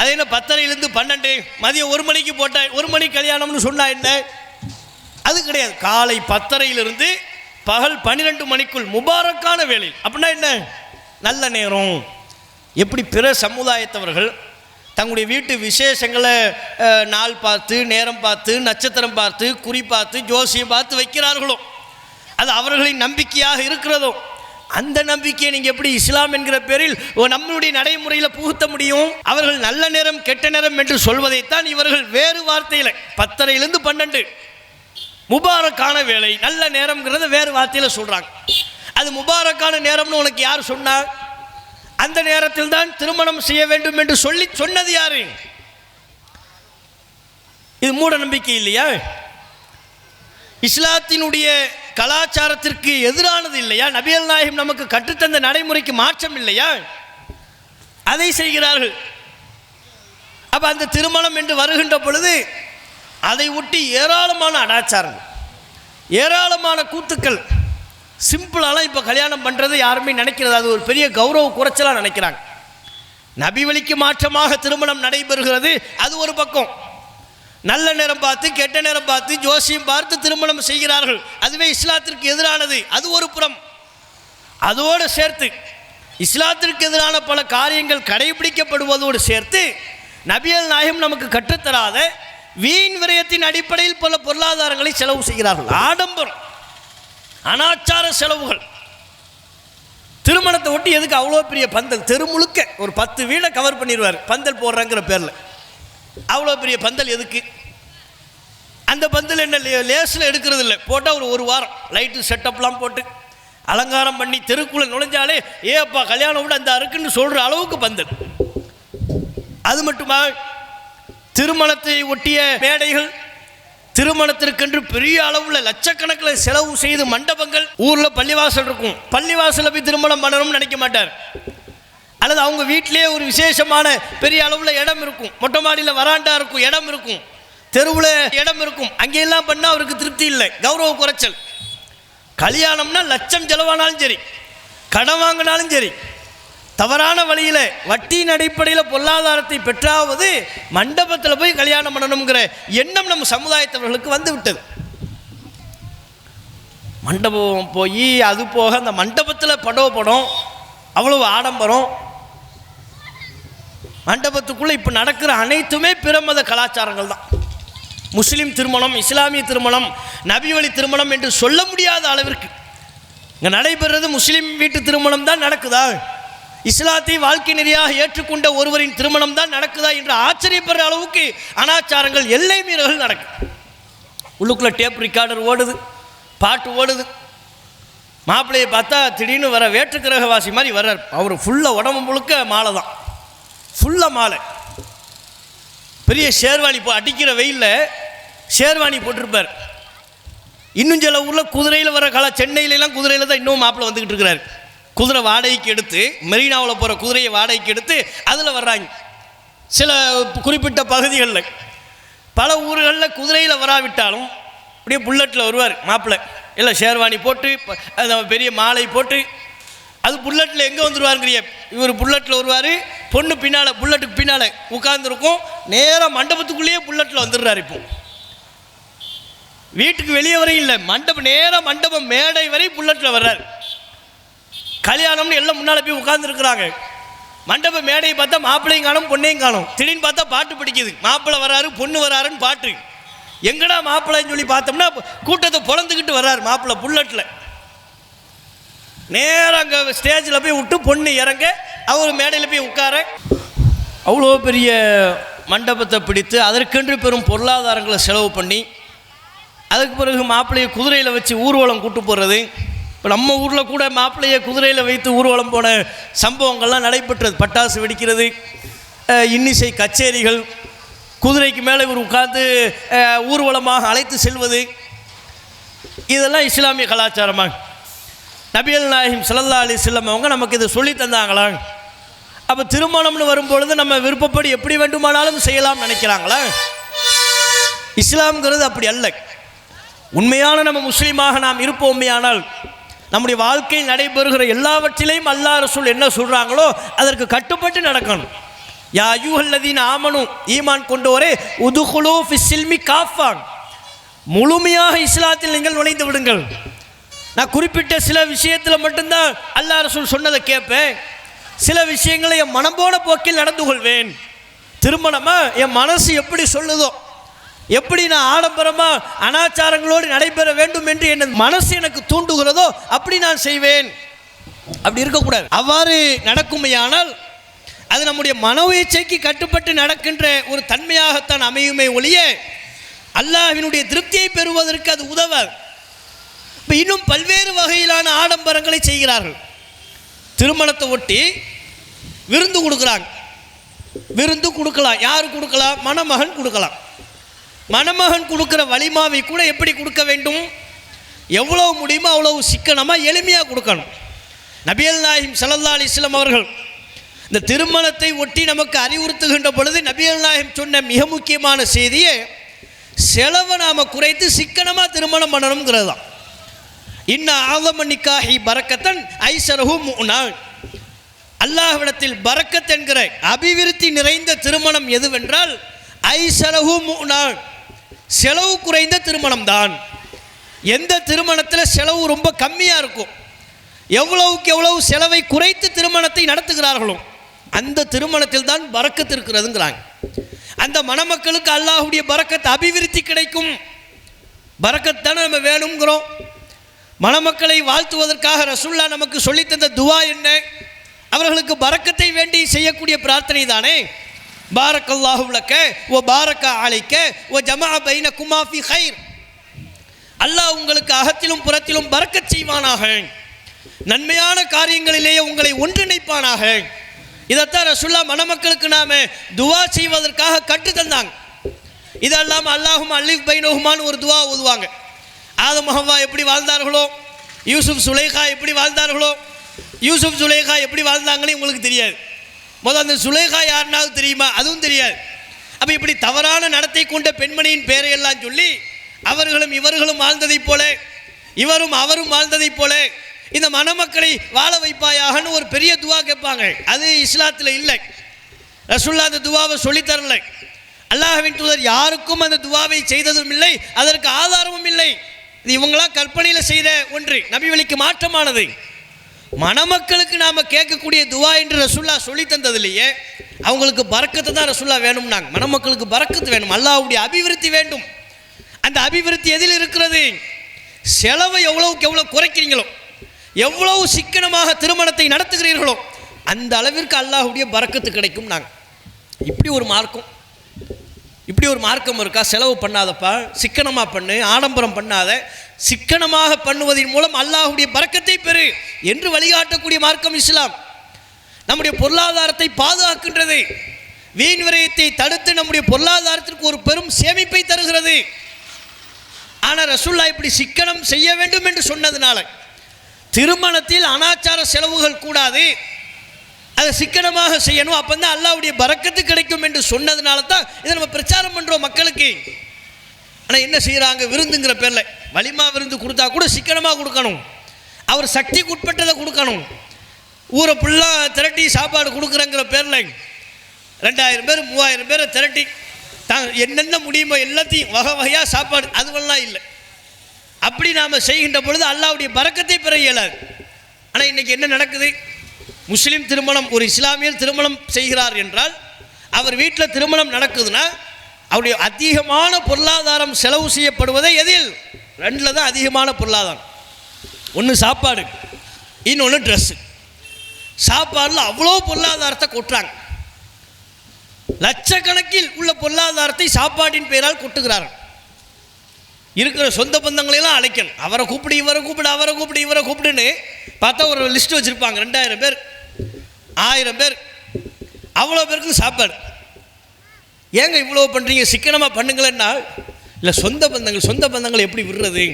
அது என்ன 10:30 12 மதியம் 1 மணிக்கு போட்டால் 1 மணிக்கு கல்யாணம்னு சொன்னால் என்ன? அது கிடையாது. காலை 10:30 பகல் 12 மணிக்குள் முபாரக்கான வேலை. அப்படின்னா என்ன? நல்ல நேரம். எப்படி பிற சமுதாயத்தவர்கள் தங்களுடைய வீட்டு விசேஷங்களை நாள் பார்த்து, நேரம் பார்த்து, நட்சத்திரம் பார்த்து, குறி பார்த்து, ஜோசியம் பார்த்து வைக்கிறார்களோ, அது அவர்களின் நம்பிக்கையாக இருக்கிறதோ, அந்த நம்பிக்கையை நீங்கள் எப்படி இஸ்லாம் என்கிற பேரில் நம்மளுடைய நடைமுறையில் புகுத்த முடியும்? அவர்கள் நல்ல நேரம் கெட்ட நேரம் என்று சொல்வதைத்தான் இவர்கள் வேறு வார்த்தையில் 10:30 12 முபாரக்கான வேலை, நல்ல நேரம்ங்கிறத வேறு வார்த்தையில் சொல்கிறாங்க. அது முபாரக்கான நேரம்னு உனக்கு யார் சொன்னார்? அந்த நேரத்தில் தான் திருமணம் செய்ய வேண்டும் என்று சொன்னது யாரு? இது மூட நம்பிக்கை இல்லையா? இஸ்லாத்தினுடைய கலாச்சாரத்திற்கு எதிரானது இல்லையா? நபிகள் நாயகம் நமக்கு கற்றுத்தந்த நடைமுறைக்கு மாற்றம் இல்லையா? அதை செய்கிறார்கள். அப்ப அந்த திருமணம் என்று வருகின்ற பொழுது அதை ஒட்டி ஏராளமான அடாச்சாரங்கள், ஏராளமான கூத்துக்கள். சிம்பிளாலாம் இப்போ கல்யாணம் பண்ணுறது யாருமே நினைக்கிறது அது ஒரு பெரிய கௌரவ குறைச்சலாக நினைக்கிறாங்க. நபி வழிக்கு மாற்றமாக திருமணம் நடைபெறுகிறது. அது ஒரு பக்கம். நல்ல நேரம் பார்த்து, கெட்ட நேரம் பார்த்து, ஜோசியம் பார்த்து திருமணம் செய்கிறார்கள். அதுவே இஸ்லாத்திற்கு எதிரானது. அது ஒரு புறம். அதோடு சேர்த்து இஸ்லாத்திற்கு எதிரான பல காரியங்கள் கடைபிடிக்கப்படுவதோடு சேர்த்து நபிகள் நாயகம் நமக்கு கற்றுத்தராத வீண் விரயத்தின் அடிப்படையில் பல பொருளாதாரங்களை செலவு செய்கிறார்கள். ஆடம்பரம், அனாச்சார செலவுகள். திருமணத்தை ஒட்டி எதுக்கு அவ்வளோ பெரிய பந்தல்? தெரு முழுக்க ஒரு 10 வீடை கவர் பண்ணிடுவார் பந்தல் போடுறாங்கிற பேரில். அவ்வளோ பெரிய பந்தல் எதுக்கு? அந்த பந்தல் என்ன லேஸில் எடுக்கிறது இல்லை. போட்டால் ஒரு வாரம் லைட்டு செட்டப்லாம் போட்டு அலங்காரம் பண்ணி தெருக்குள்ளே நுழைஞ்சாலே ஏப்பா கல்யாணம் விட அந்த இருக்குன்னு சொல்கிற அளவுக்கு பந்தல். அது மட்டுமா? திருமணத்தை ஒட்டிய மேடைகள், திருமணத்திற்கென்று பெரிய அளவில் லட்சக்கணக்கில் செலவு செய்து மண்டபங்கள். ஊரில் பள்ளிவாசல் இருக்கும், பள்ளிவாசலில் போய் திருமணம் பண்ணணும்னு நினைக்க மாட்டார். அல்லது அவங்க வீட்டிலேயே ஒரு விசேஷமான பெரிய அளவில் இடம் இருக்கும், மொட்டை மாடியில் வராண்டா இருக்கும், இடம் இருக்கும், தெருவில் இடம் இருக்கும். அங்கெல்லாம் பண்ணால் அவருக்கு திருப்தி இல்லை, கௌரவ குறைச்சல். கல்யாணம்னா லட்சம் செலவானாலும் சரி, கடன் வாங்கினாலும் சரி, தவறான வழியில் வட்டியின் அடிப்படையில் பொருளாதாரத்தை பெற்றாவது மண்டபத்தில் போய் கல்யாணம் பண்ணணுங்கிற எண்ணம் நம்ம சமுதாயத்தவர்களுக்கு வந்து விட்டது. மண்டபம் போய் அது போக அந்த மண்டபத்தில் படம் அவ்வளவு ஆடம்பரம். மண்டபத்துக்குள்ளே இப்போ நடக்கிற அனைத்துமே பிற மத கலாச்சாரங்கள் தான். முஸ்லீம் திருமணம், இஸ்லாமிய திருமணம், நபி வழி திருமணம் என்று சொல்ல முடியாத அளவிற்கு இங்கே நடைபெறுறது முஸ்லீம் வீட்டு திருமணம் தான் நடக்குதா, இஸ்லாத்தை வாழ்க்கை நெறியாக ஏற்றுக்கொண்ட ஒருவரின் திருமணம் தான் நடக்குதா என்று ஆச்சரியப்படுற அளவுக்கு அனாச்சாரங்கள், எல்லை மீறல்கள் நடக்கும். உள்ளுக்குள்ளே டேப் ரெக்கார்டர் ஓடுது, பாட்டு ஓடுது. மாப்பிள்ளையை பார்த்தா திடீர்னு வர வேற்று கிரகவாசி மாதிரி வர்றார். அவர் ஃபுல்லாக உடம்பு முழுக்க மாலை தான், ஃபுல்லாக மாலை. பெரிய ஷேர்வாணி அடிக்கிற வெயிலில் ஷேர்வாணி போட்டிருப்பார். இன்னும் சில ஊரில் குதிரையில் வர சென்னையிலலாம் குதிரையில் தான் இன்னும் மாப்பிள்ளை வந்துக்கிட்டு இருக்கிறார். குதிரை வாடகைக்கு எடுத்து, மெரினாவில் போகிற குதிரையை வாடகைக்கு எடுத்து அதில் வர்றாங்க. சில குறிப்பிட்ட பகுதிகளில், பல ஊர்களில் குதிரையில் வராவிட்டாலும் அப்படியே புல்லட்டில் வருவார் மாப்பிள்ளை. இல்லை ஷேர்வாணி போட்டு, அந்த பெரிய மாலை போட்டு, அது புல்லட்டில் எங்கே வந்துடுவாருங்கிறிய, இவர் புல்லட்டில் வருவார், பொண்ணு பின்னால் புல்லட்டுக்கு பின்னால் உட்கார்ந்துருக்கும், நேராக மண்டபத்துக்குள்ளேயே புல்லட்டில் வந்துடுறாரு. இப்போ வீட்டுக்கு வெளியே வரையும் இல்லை, மண்டபம் நேராக மண்டபம் மேடை வரை புல்லட்டில் வர்றாரு. கல்யாணம்னு எல்லாம் முன்னால் போய் உட்கார்ந்துருக்குறாங்க. மண்டப மேடையை பார்த்தா மாப்பிள்ளையும் காணும், பொண்ணையும் காணும். திடீர்னு பார்த்தா பாட்டு பிடிக்குது, மாப்பிள்ளை வராரு பொண்ணு வராருன்னு பாட்டு. எங்கடா மாப்பிள்ளைன்னு சொல்லி பார்த்தோம்னா கூட்டத்தை பொழந்துக்கிட்டு வர்றாரு மாப்பிள்ளை புல்லட்டில். நேராக அங்கே ஸ்டேஜில் போய் விட்டு பொண்ணு இறங்க, அவர் மேடையில் போய் உட்கார. அவ்வளோ பெரிய மண்டபத்தை பிடித்து அதற்கென்று பெரும் பொருளாதாரங்களை செலவு பண்ணி அதுக்கு பிறகு மாப்பிள்ளையை குதிரையில் வச்சு ஊர்வலம் கூட்டு போகிறது. இப்போ நம்ம ஊரில் கூட மாப்பிள்ளையை குதிரையில் வைத்து ஊர்வலம் போன சம்பவங்கள்லாம் நடைபெற்றது. பட்டாசு வெடிக்கிறது, இன்னிசை கச்சேரிகள், குதிரைக்கு மேலே இவர் உட்கார்ந்து ஊர்வலமாக அழைத்து செல்வது, இதெல்லாம் இஸ்லாமிய கலாச்சாரமாக. நபிகள் நாயகம் ஸல்லல்லாஹு அலைஹி வஸல்லம் அவங்க நமக்கு இதை சொல்லி தந்தாங்களா? அப்போ திருமணம்னு வரும்பொழுது நம்ம விருப்பப்படி எப்படி வேண்டுமானாலும் செய்யலாம் நினைக்கிறாங்களா? இஸ்லாம்ங்கிறது அப்படி அல்ல. உண்மையான நம்ம முஸ்லீமாக நாம் இருப்போமேயானால் நம்முடைய வாழ்க்கையில் நடைபெறுகிற எல்லாவற்றிலையும் அல்லாஹ் ரசூல் என்ன சொல்கிறாங்களோ அதற்கு கட்டுப்பட்டு நடக்கணும். யா அய்யுஹல்லதீன ஆமனு, ஈமான் கொண்டோரே, உதுகுலூ ஃபிஸ்ஸில்மி காஃபா, முழுமையாக இஸ்லாத்தில் நீங்கள் நுழைந்து விடுங்கள். நான் குறிப்பிட்ட சில விஷயத்தில் மட்டும்தான் அல்லாஹ் ரசூல் சொன்னதை கேட்பேன், சில விஷயங்களை என் மனம் போன போக்கில் நடந்து கொள்வேன். திருமணமாக என் மனசு எப்படி சொல்லுதோ, எப்படி நான் ஆடம்பரமாக அனாச்சாரங்களோடு நடைபெற வேண்டும் என்று என் மனசு எனக்கு தூண்டுகிறதோ அப்படி நான் செய்வேன். அப்படி இருக்கக்கூடாது. அவ்வாறு நடக்குமையானால் அது நம்முடைய மனோயிச்சைக்கு கட்டுப்பட்டு நடக்கின்ற ஒரு தன்மையாகத்தான் அமையுமே ஒழிய அல்லாஹ்வினுடைய திருப்தியை பெறுவதற்கு அது உதவாது. இப்போ இன்னும் பல்வேறு வகையிலான ஆடம்பரங்களை செய்கிறார்கள். திருமணத்தை ஒட்டி விருந்து கொடுக்குறாங்க. விருந்து கொடுக்கலாம். யார் கொடுக்கலாம்? மணமகன் கொடுக்கலாம். மணமகன் கொடுக்குற வலிமாவை கூட எப்படி கொடுக்க வேண்டும், எவ்வளவு முடியுமோ அவ்வளவு சிக்கனமாக எளிமையாக கொடுக்கணும். நபிகள் நாயகம் ஸல்லல்லாஹு அலைஹி வஸல்லம் அவர்கள் இந்த திருமணத்தை ஒட்டி நமக்கு அறிவுறுத்துகின்ற பொழுது நபிகள் நாயகம் சொன்ன மிக முக்கியமான செய்தியை செலவை நாம் குறைத்து சிக்கனமாக திருமணம் பண்ணணுங்கிறது தான். இன்ன ஆதம நிக்காஹி பரக்கத்தன் ஐஸரஹு முனான், அல்லாஹ்விடத்தில் பரக்கத் என்கிற அபிவிருத்தி நிறைந்த திருமணம் எதுவென்றால் ஐஸரஹு முனான், செலவு குறைந்த திருமணம் தான். எந்த திருமணத்தில் செலவு ரொம்ப கம்மியாக இருக்கும், எவ்வளவுக்கு எவ்வளவு செலவை குறைத்து திருமணத்தை நடத்துகிறார்களோ அந்த திருமணத்தில் தான் பரக்கத் இருக்கிறதுங்கிறாங்க. அந்த மணமக்களுக்கு அல்லாஹ்வுடைய பரக்கத் அபிவிருத்தி கிடைக்கும். பரக்கத் தானே நம்ம வேணுங்கிறோம். மணமக்களை வாழ்த்துவதற்காக ரசூலுல்லாஹ் நமக்கு சொல்லித்தந்த துவா என்ன? அவர்களுக்கு பரக்கத்தை வேண்டி செய்யக்கூடிய பிரார்த்தனை தானே. பாரக்கல்லாஹு லக்க வ பாரக அலைக்க வ ஜமஅ பைனகுமா ஃபீ கைர், அல்லாஹ் உங்களுக்கு அகத்திலும் புறத்திலும் பரக்கத் செய்வானாக, நன்மையான காரியங்களிலேயே உங்களை ஒன்றிணைப்பானாக. இதைத்தான் ரசூலுல்லாஹ் மணமக்களுக்கு நாம துவா செய்வதற்காக கற்று தந்தாங்க. இதெல்லாம் அல்லாஹும் அல்லிஃப் பைனஹுமான்னு ஒரு துவா ஓதுவாங்க. ஆதம் ஹவ்வா எப்படி வாழ்ந்தார்களோ, யூசுப் சுலைஹா எப்படி வாழ்ந்தார்களோ, யூசுப் சுலைஹா எப்படி வாழ்ந்தாங்கன்னு உங்களுக்கு தெரியாது. முதல் அந்த சுலைஹா யாருனாவது தெரியுமா? அதுவும் தெரியாது. அப்போ இப்படி தவறான நடத்தை கொண்ட பெண்மணியின் பேரையெல்லாம் சொல்லி அவர்களும் இவர்களும் வாழ்ந்ததைப் போல இவரும் அவரும் வாழ்ந்ததைப் போல இந்த மணமக்களை வாழ வைப்பாயாகன்னு ஒரு பெரிய துவா கேட்பாங்க. அது இஸ்லாத்தில் இல்லை. ரசூலுல்லாஹ் அந்த துவாவை சொல்லித்தரலை. அல்லாஹ்வின் தூதர் யாருக்கும் அந்த துவாவை செய்ததும் இல்லை, அதற்கு ஆதாரமும் இல்லை. இது இவங்களா கற்பனையில் செய்த ஒன்று, நபி வழிக்கு மாற்றமானது. மணமக்களுக்கு நாம் கேட்கக்கூடிய துவா என்று ரசூலுல்லாஹ் சொல்லி தந்ததிலேயே அவங்களுக்கு பரக்கத்தை தான் ரசூலுல்லாஹ் வேணும்னாங்க. மணமக்களுக்கு பரக்கத்து வேணும், அல்லாஹ்வுடைய அபிவிருத்தி வேண்டும். அந்த அபிவிருத்தி எதில் இருக்கிறது? செலவை எவ்வளவுக்கு எவ்வளோ குறைக்கிறீங்களோ, எவ்வளவு சிக்கனமாக திருமணத்தை நடத்துகிறீர்களோ அந்த அளவிற்கு அல்லாஹ்வுடைய பரக்கத்து கிடைக்கும். நாங்கள் இப்படி ஒரு மார்க்கம் இருக்கா? செலவு பண்ணாதப்பா, சிக்கனமாக பண்ணு, ஆடம்பரம் பண்ணாத, சிக்கனமாக பண்ணுவதன் மூலம் அல்லாஹ்வுடைய பரக்கத்தை பெறு என்று வழிகாட்டக்கூடிய மார்க்கம் இஸ்லாம். நம்முடைய பொருளாதாரத்தை பாதுகாக்கின்றது, வீண் விரயத்தை தடுத்து நம்முடைய பொருளாதாரத்திற்கு ஒரு பெரும் சேமிப்பை தருகிறது. ஆனால் ரசூலுல்லாஹ் இப்படி சிக்கனம் செய்ய வேண்டும் என்று சொன்னதுனால திருமணத்தில் அனாச்சார செலவுகள் கூடாது, அதை சிக்கனமாக செய்யணும், அப்போ தான் அல்லாஹ்வுடைய பரக்கத்து கிடைக்கும் என்று சொன்னதுனால தான் இதை நம்ம பிரச்சாரம் பண்ணுறோம் மக்களுக்கு. ஆனால் என்ன செய்கிறாங்க? விருந்துங்கிற பேரில் வலிமா விருந்து கொடுத்தா கூட சிக்கனமாக கொடுக்கணும், அவர் சக்திக்கு உட்பட்டதை கொடுக்கணும். ஊரை ஃபுல்லாக திரட்டி சாப்பாடு கொடுக்குறங்கிற பேரில் 2000 பேர் 3000 பேரை திரட்டி என்னென்ன முடியுமோ எல்லாத்தையும் வகை வகையாக சாப்பாடு, அதுவெல்லாம் இல்லை. அப்படி நாம் செய்கின்ற பொழுது அல்லாஹ்வுடைய பரக்கத்தை பெற இயலாது. ஆனால் இன்றைக்கி என்ன நடக்குது? முஸ்லீம் திருமணம், ஒரு இஸ்லாமியர் திருமணம் செய்கிறார் என்றால் அவர் வீட்டில் திருமணம் நடக்குதுன்னா அவருடைய அதிகமான பொருளாதாரம் செலவு செய்யப்படுவதை எதில்? 2 தான் அதிகமான பொருளாதாரம். ஒன்று சாப்பாடு, இன்னொன்று ட்ரெஸ்ஸு. சாப்பாடில் அவ்வளோ பொருளாதாரத்தை கொட்டுறாங்க. லட்சக்கணக்கில் உள்ள பொருளாதாரத்தை சாப்பாட்டின் பெயரால் கொட்டுகிறார்கள். இருக்கிற சொந்த பந்தங்களையெல்லாம் அழைக்கணும். அவரை கூப்பிடு, இவரை கூப்பிடு, அவரை கூப்பிடு, இவரை கூப்பிடுன்னு பார்த்தா ஒரு லிஸ்ட்டு வச்சுருப்பாங்க. 2000 பேர், 1000 பேர், அவ்வளோ பேருக்கும் சாப்பாடு. ஏங்க இவ்வளோ பண்ணுறீங்க, சிக்கனமாக பண்ணுங்களேன்னா, இல்லை சொந்த பந்தங்களை எப்படி விடுறது,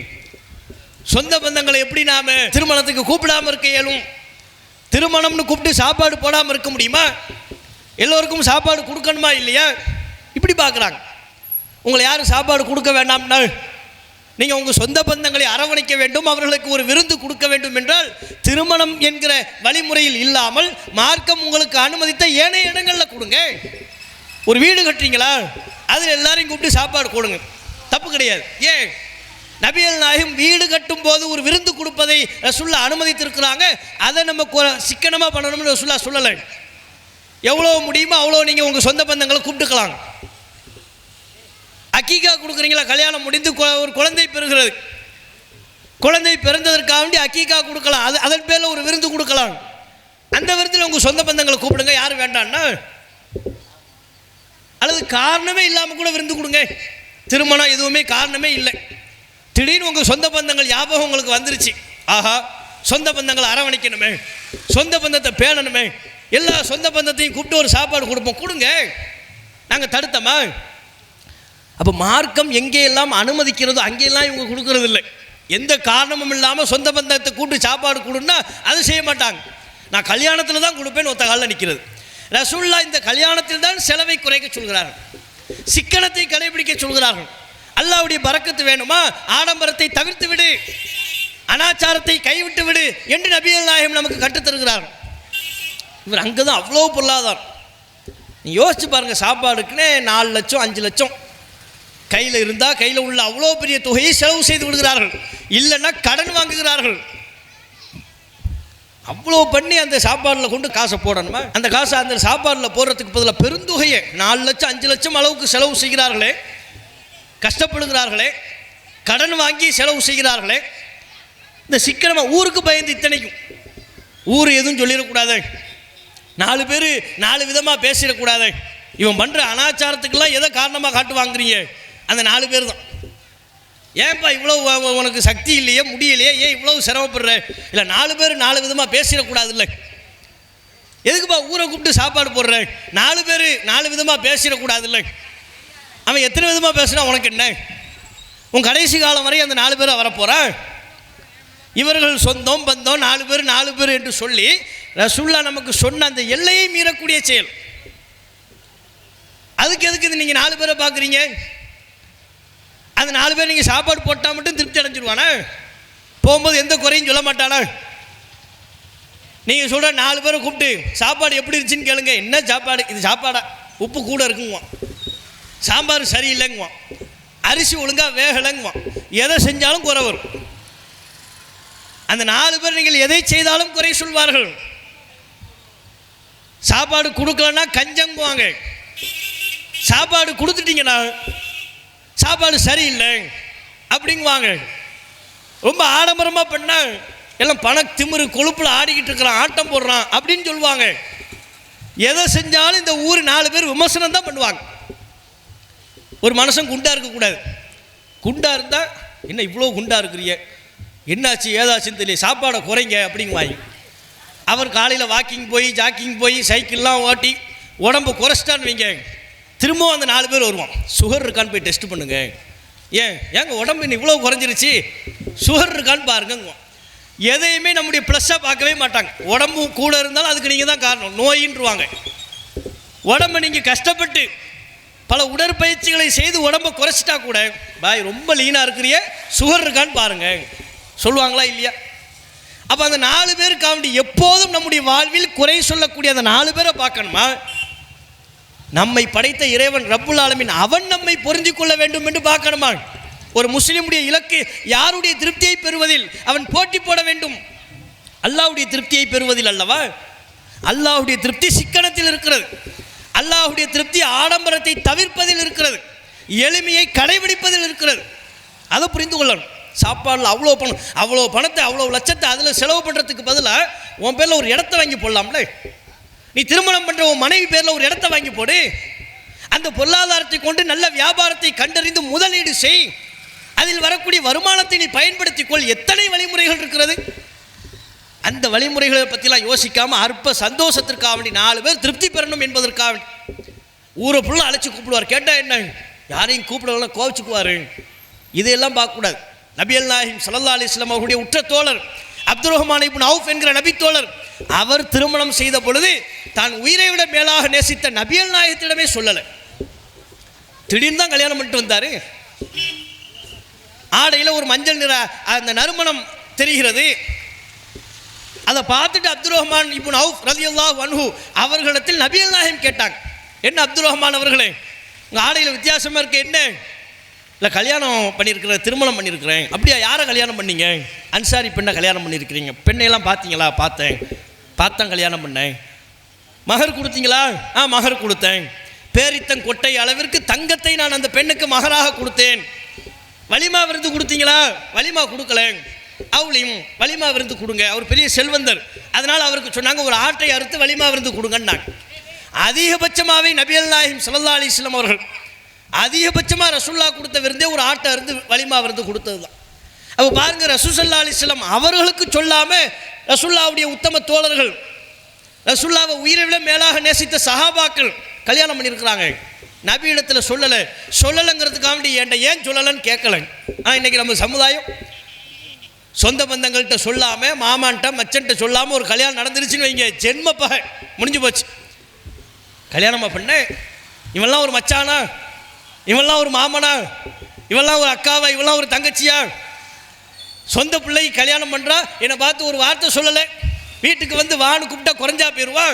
சொந்த பந்தங்களை எப்படி நாம் திருமணத்துக்கு கூப்பிடாமல் இருக்க இயலும்? திருமணம்னு கூப்பிட்டு சாப்பாடு போடாமல் இருக்க முடியுமா? எல்லோருக்கும் சாப்பாடு கொடுக்கணுமா இல்லையா? இப்படி பார்க்குறாங்க. உங்களை யாரும் சாப்பாடு கொடுக்க வேண்டாம்னா நீங்கள் உங்கள் சொந்த பந்தங்களை அரவணைக்க வேண்டும், அவர்களுக்கு ஒரு விருந்து கொடுக்க வேண்டும் என்றால் திருமணம் என்கிற வழிமுறையில் இல்லாமல் மார்க்கம் உங்களுக்கு அனுமதித்த ஏனைய இடங்களில் கொடுங்க. ஒரு வீடு கட்டுறீங்களா, அதில் எல்லாரையும் கூப்பிட்டு சாப்பாடு கொடுங்க, தப்பு கிடையாது. ஏன் நபிகள் நாயகம் வீடு கட்டும் போது ஒரு விருந்து கொடுப்பதை ரசூலுல்லாஹ் அனுமதித்திருக்கிறாங்க. அதை நம்ம சிக்கனமாக பண்ணணும்னு ரசூலுல்லாஹ் சொல்லலை. எவ்வளோ முடியுமோ அவ்வளோ நீங்கள் உங்கள் சொந்த பந்தங்களை கூப்பிட்டுக்கலாம். அக்கீகா கொடுக்குறீங்களா, கல்யாணம் முடிந்து ஒரு குழந்தை பெறுகிறது, குழந்தை பிறந்ததற்காக வேண்டி அக்கீகா கொடுக்கலாம், அதன் பேரில் ஒரு விருந்து கொடுக்கலாம். அந்த விருந்தில் உங்கள் சொந்த பந்தங்களை கூப்பிடுங்க, யாரும் வேண்டான்னா. அல்லது காரணமே இல்லாமல் கூட விருந்து கொடுங்க. திருமணம் எதுவுமே காரணமே இல்லை, திடீர்னு உங்கள் சொந்த பந்தங்கள் ஞாபகம் உங்களுக்கு வந்துருச்சு, ஆஹா சொந்த பந்தங்களை அரவணைக்கணுமே, சொந்த பந்தத்தை பேணணுமே, எல்லா சொந்த பந்தத்தையும் கூப்பிட்டு ஒரு சாப்பாடு கொடுப்போம், கொடுங்க, நாங்கள் தடுத்தோமா? அப்போ மார்க்கம் எங்கேயெல்லாம் அனுமதிக்கிறதோ அங்கேயெல்லாம் இவங்க கொடுக்கறது இல்லை. எந்த காரணமும் இல்லாமல் சொந்த பந்தத்தை கூப்பிட்டு சாப்பாடு கொடுன்னா அது செய்ய மாட்டாங்க. நான் கல்யாணத்தில் தான் கொடுப்பேன்னு ஒத்த காலில் நிற்கிறது. ரசூலுல்லாஹ் இந்த கல்யாணத்தில் தான் செலவை குறைக்க சொல்கிறார்கள், சிக்கனத்தை கடைபிடிக்க சொல்கிறார்கள். அல்லாஹ்வுடைய பரக்கத்து வேணுமா, ஆடம்பரத்தை தவிர்த்து விடு, அனாச்சாரத்தை கைவிட்டு விடு என்று நபிகள் நாயகம் நமக்கு கற்றுத்தருகிறார்கள். இவர் அங்கே தான் அவ்வளோ பொருளாதாரம். நீ யோசிச்சு பாருங்கள், சாப்பாடுக்குன்னே 4 லட்சம் 5 லட்சம் கையில் இருந்தால் கையில் உள்ள அவ்வளோ பெரிய தொகையை செலவு செய்து விடுகிறார்கள், இல்லைன்னா கடன் வாங்குகிறார்கள். அவ்வளோ பண்ணி அந்த சாப்பாடில் கொண்டு காசை போடணுமா? அந்த காசை அந்த சாப்பாடில் போடுறதுக்கு பதிலாக பெருந்தொகையை 4 லட்சம் 5 லட்சம் அளவுக்கு செலவு செய்கிறார்களே, கஷ்டப்படுகிறார்களே, கடன் வாங்கி செலவு செய்கிறார்களே. இந்த சிக்கனமாக ஊருக்கு பயந்து இத்தனைக்கும் ஊர் எதுவும் சொல்லிடக்கூடாது, 4 பேர் 4 விதமாக பேசிடக்கூடாது. இவன் பண்ணுற அனாச்சாரத்துக்கெல்லாம் எதை காரணமாக காட்டு வாங்குறீங்க? அந்த 4 பேர் தான். ஏன்ப்பா இவ்வளோ உனக்கு சக்தி இல்லையே, முடியலையே, ஏன் இவ்வளோ சிரமப்படுற? இல்லை 4 பேர் 4 விதமாக பேசிடக்கூடாது. இல்லை எதுக்குப்பா ஊரை கூப்பிட்டு சாப்பாடு போடுற? 4 பேர் 4 விதமாக பேசிடக்கூடாது. இல்லை அவன் எத்தனை விதமாக பேசுனா உனக்கு என்ன? உன் கடைசி காலம் வரை அந்த 4 பேரை வரப்போகிறான். இவர்கள் சொந்தம் பந்தம் 4 பேர் என்று சொல்லி ரசூலுல்லாஹ் நமக்கு சொன்ன அந்த எல்லையை மீறக்கூடிய செயல். அதுக்கு எதுக்கு நீங்கள் 4 பேரை பார்க்குறீங்க? அந்த 4 பேர் நீங்கள் சாப்பாடு போட்டால் மட்டும் திருப்தி அடைஞ்சிடுவானா? போகும்போது எந்த குறையும் சொல்ல மாட்டானா? நீங்கள் சொல்கிற 4 பேரை கூப்பிட்டு சாப்பாடு எப்படி இருந்துச்சுன்னு கேளுங்க, என்ன சாப்பாடு, இது சாப்பாடா, உப்பு கூட இருக்குங்குவான், சாம்பார் சரியில்லைங்குவான், அரிசி ஒழுங்காக வேகலைங்குவான், எதை செஞ்சாலும் குறை வரும். அந்த 4 பேர் நீங்கள் எதை செய்தாலும் குறை சொல்வார்கள். சாப்பாடு கொடுக்கலன்னா கஞ்சங்குவாங்க, சாப்பாடு கொடுத்துட்டீங்கன்னா சாப்பாடு சரியில்லை அப்படிங்குவாங்க. ரொம்ப ஆடம்பரமாக பண்ண எல்லாம் பண திமிரு கொழுப்பில் ஆடிக்கிட்டு இருக்கிறான், ஆட்டம் போடுறான் அப்படின்னு சொல்லுவாங்க. எதை செஞ்சாலும் இந்த ஊர் 4 பேர் விமர்சனம் தான் பண்ணுவாங்க. ஒரு மனுஷன் குண்டாக இருக்கக்கூடாது, குண்டாக இருந்தால் என்ன இவ்வளோ குண்டாக இருக்கிறீங்க, என்னாச்சு ஏதாச்சுன்னு தெரியல, சாப்பாடை குறைங்க அப்படிங்குவாங்க. அவர் காலையில் வாக்கிங் போய் ஜாக்கிங் போய் சைக்கிள்லாம் ஓட்டி உடம்பு குறைச்சிட்டான்னு வைங்க, திரும்பவும் அந்த 4 பேர் வருவான், சுகர் இருக்கான்னு போய் டெஸ்ட் பண்ணுங்க, ஏங்க உடம்பு இன்னும் இவ்வளோ குறைஞ்சிருச்சு, சுகர் இருக்கான்னு பாருங்க. எதையுமே நம்முடைய ப்ளஸ்ஸாக பார்க்கவே மாட்டாங்க. உடம்பு கூட இருந்தாலும் அதுக்கு நீங்கள் தான் காரணம், நோயின்றுவாங்க. உடம்பை நீங்கள் கஷ்டப்பட்டு பல உடற்பயிற்சிகளை செய்து உடம்பை குறைச்சிட்டா கூட, பாய் ரொம்ப லீனாக இருக்கிறிய, சுகர் இருக்கான்னு பாருங்க சொல்லுவாங்களா இல்லையா? அப்போ அந்த 4 பேருக்காக வேண்டி எப்போதும் நம்முடைய வாழ்வில் குறை சொல்லக்கூடிய அந்த 4 பேரை பார்க்கணுமா? நம்மை படைத்த இறைவன் ரப்புல் ஆலமீன் அவன் நம்மை பொருந்திக் கொள்ள வேண்டும் என்று பார்க்கணுமா? ஒரு முஸ்லிமுடைய இலக்கு யாருடைய திருப்தியை பெறுவதில்? அவன் போட்டி போட வேண்டும், அல்லாஹ்வுடைய திருப்தியை பெறுவதில் அல்லவா? அல்லாஹ்வுடைய திருப்தி சிக்கனத்தில் இருக்கிறது, அல்லாஹ்வுடைய திருப்தி ஆடம்பரத்தை தவிர்ப்பதில் இருக்கிறது, எளிமையை கடைபிடிப்பதில் இருக்கிறது. அதை புரிந்து கொள்ளணும். சாப்பாடில் அவ்வளோ பணத்தை அவ்வளோ லட்சத்தை அதில் செலவு பண்ணுறதுக்கு பதிலாக உன் பேரில் ஒரு இடத்த வாங்கி போடலாம்ல. நீ திருமணம் பண்ணுற உன் மனைவி பேரில் ஒரு இடத்த வாங்கி போடு, அந்த பொருளாதாரத்தை கொண்டு நல்ல வியாபாரத்தை கண்டறிந்து முதலீடு செய், அதில் வரக்கூடிய வருமானத்தை நீ பயன்படுத்திக் கொள். எத்தனை வழிமுறைகள் இருக்கிறது. அந்த வழிமுறைகளை பற்றிலாம் யோசிக்காமல் அற்ப சந்தோஷத்திற்காக வேண்டி 4 பேர் திருப்தி பெறணும் என்பதற்காக ஊரை ஃபுல்லாக அழைச்சி கூப்பிடுவார். கேட்டால் என்ன, யாரையும் கூப்பிடலாம் கோவிச்சுக்குவார். இதையெல்லாம் பார்க்கக்கூடாது. நபிகள் நாயகம் ஸல்லல்லாஹு அலைஹி வஸல்லம் அவருடைய உற்ற தோழர் அப்துர் ரஹ்மான் இப்னு அவுஃப் என்கிற நபி தோழர், அவர் திருமணம் செய்த பொழுது தான் உயிரை விட மேலாக நேசித்த நபிகள் நாயகத்திடமே சொல்லலை. திடீர்னு தான் கல்யாணம் பண்ணிட்டு வந்தார். ஆடையில் ஒரு மஞ்சள் நிற அந்த நறுமணம் தெரிகிறது. அதை பார்த்துட்டு அப்துர் ரஹ்மான் இப்னு அவுஃப் ரலியல்லாஹு அன்ஹு அவர்களிடத்தில் நபிகள் நாயகம் கேட்டாங்க, என்ன அப்துர் ரஹ்மான் அவர்களே, உங்கள் ஆடையில் வித்தியாசமாக இருக்கு, என்ன? இல்லை கல்யாணம் பண்ணியிருக்கிறேன், திருமணம் பண்ணியிருக்கிறேன். அப்படியா, யாரை கல்யாணம் பண்ணீங்க? அன்சாரி பெண்ணை கல்யாணம் பண்ணியிருக்கிறீங்க. பெண்ணையெல்லாம் பார்த்தீங்களா? பார்த்தேன் கல்யாணம் பண்ணேன். மகர் கொடுத்தீங்களா? மகர் கொடுத்தேன். பேரித்தங் கொட்டை அளவிற்கு தங்கத்தை நான் அந்த பெண்ணுக்கு மகராக கொடுத்தேன். வலிமா விருந்து கொடுத்தீங்களா? வலிமா கொடுக்கல. அவளையும் வலிமா விருந்து கொடுங்க. அவர் பெரிய செல்வந்தர், அதனால் அவருக்கு சொன்னாங்க ஒரு ஆட்டை அறுத்து வலிமா விருந்து கொடுங்கன்னாங்க. அதிகபட்சமாகவே நபிகள் நாயகம் ஸல்லல்லாஹு அலைஹி வஸல்லம் அவர்கள் அதிகபட்சமாக ரசூலுல்லாஹ் கொடுத்த விருந்தே ஒரு ஆட்டை அறுத்து வலிமா விருந்து கொடுத்தது தான். அப்போ பாருங்க, ரசூல் ஸல்லல்லாஹு அலைஹி வஸல்லம் அவர்களுக்கு சொல்லாமல் ரசூலுல்லாஹ்வுடைய உத்தம தோழர்கள், ரசூலுல்லாஹ்வை உயிரை விட மேலாக நேசித்த சஹாபாக்கள் கல்யாணம் பண்ணியிருக்கிறாங்க. நபி இடத்துல சொல்லலைங்கிறதுக்காக வேண்டி என்கிட்ட ஏன் சொல்லலைன்னு கேட்கல. ஆனால் இன்றைக்கி நம்ம சமுதாயம் சொந்த பந்தங்கள்கிட்ட சொல்லாமல், மாமான்ட்ட மச்சன்ட்ட சொல்லாமல் ஒரு கல்யாணம் நடந்துருச்சுன்னு வைங்க, ஜென்ம பகை முடிஞ்சு போச்சு. கல்யாணமாக பண்ண இவெல்லாம் ஒரு மச்சானா, இவெல்லாம் ஒரு மாமனா, இவெல்லாம் ஒரு அக்காவா, இவெல்லாம் ஒரு தங்கச்சியா? சொந்த பிள்ளை கல்யாணம் பண்ணுறா, என்னை பார்த்து ஒரு வார்த்தை சொல்லலை, வீட்டுக்கு வந்து வான்னு கூப்பிட்டா குறைஞ்சா போயிடுவா.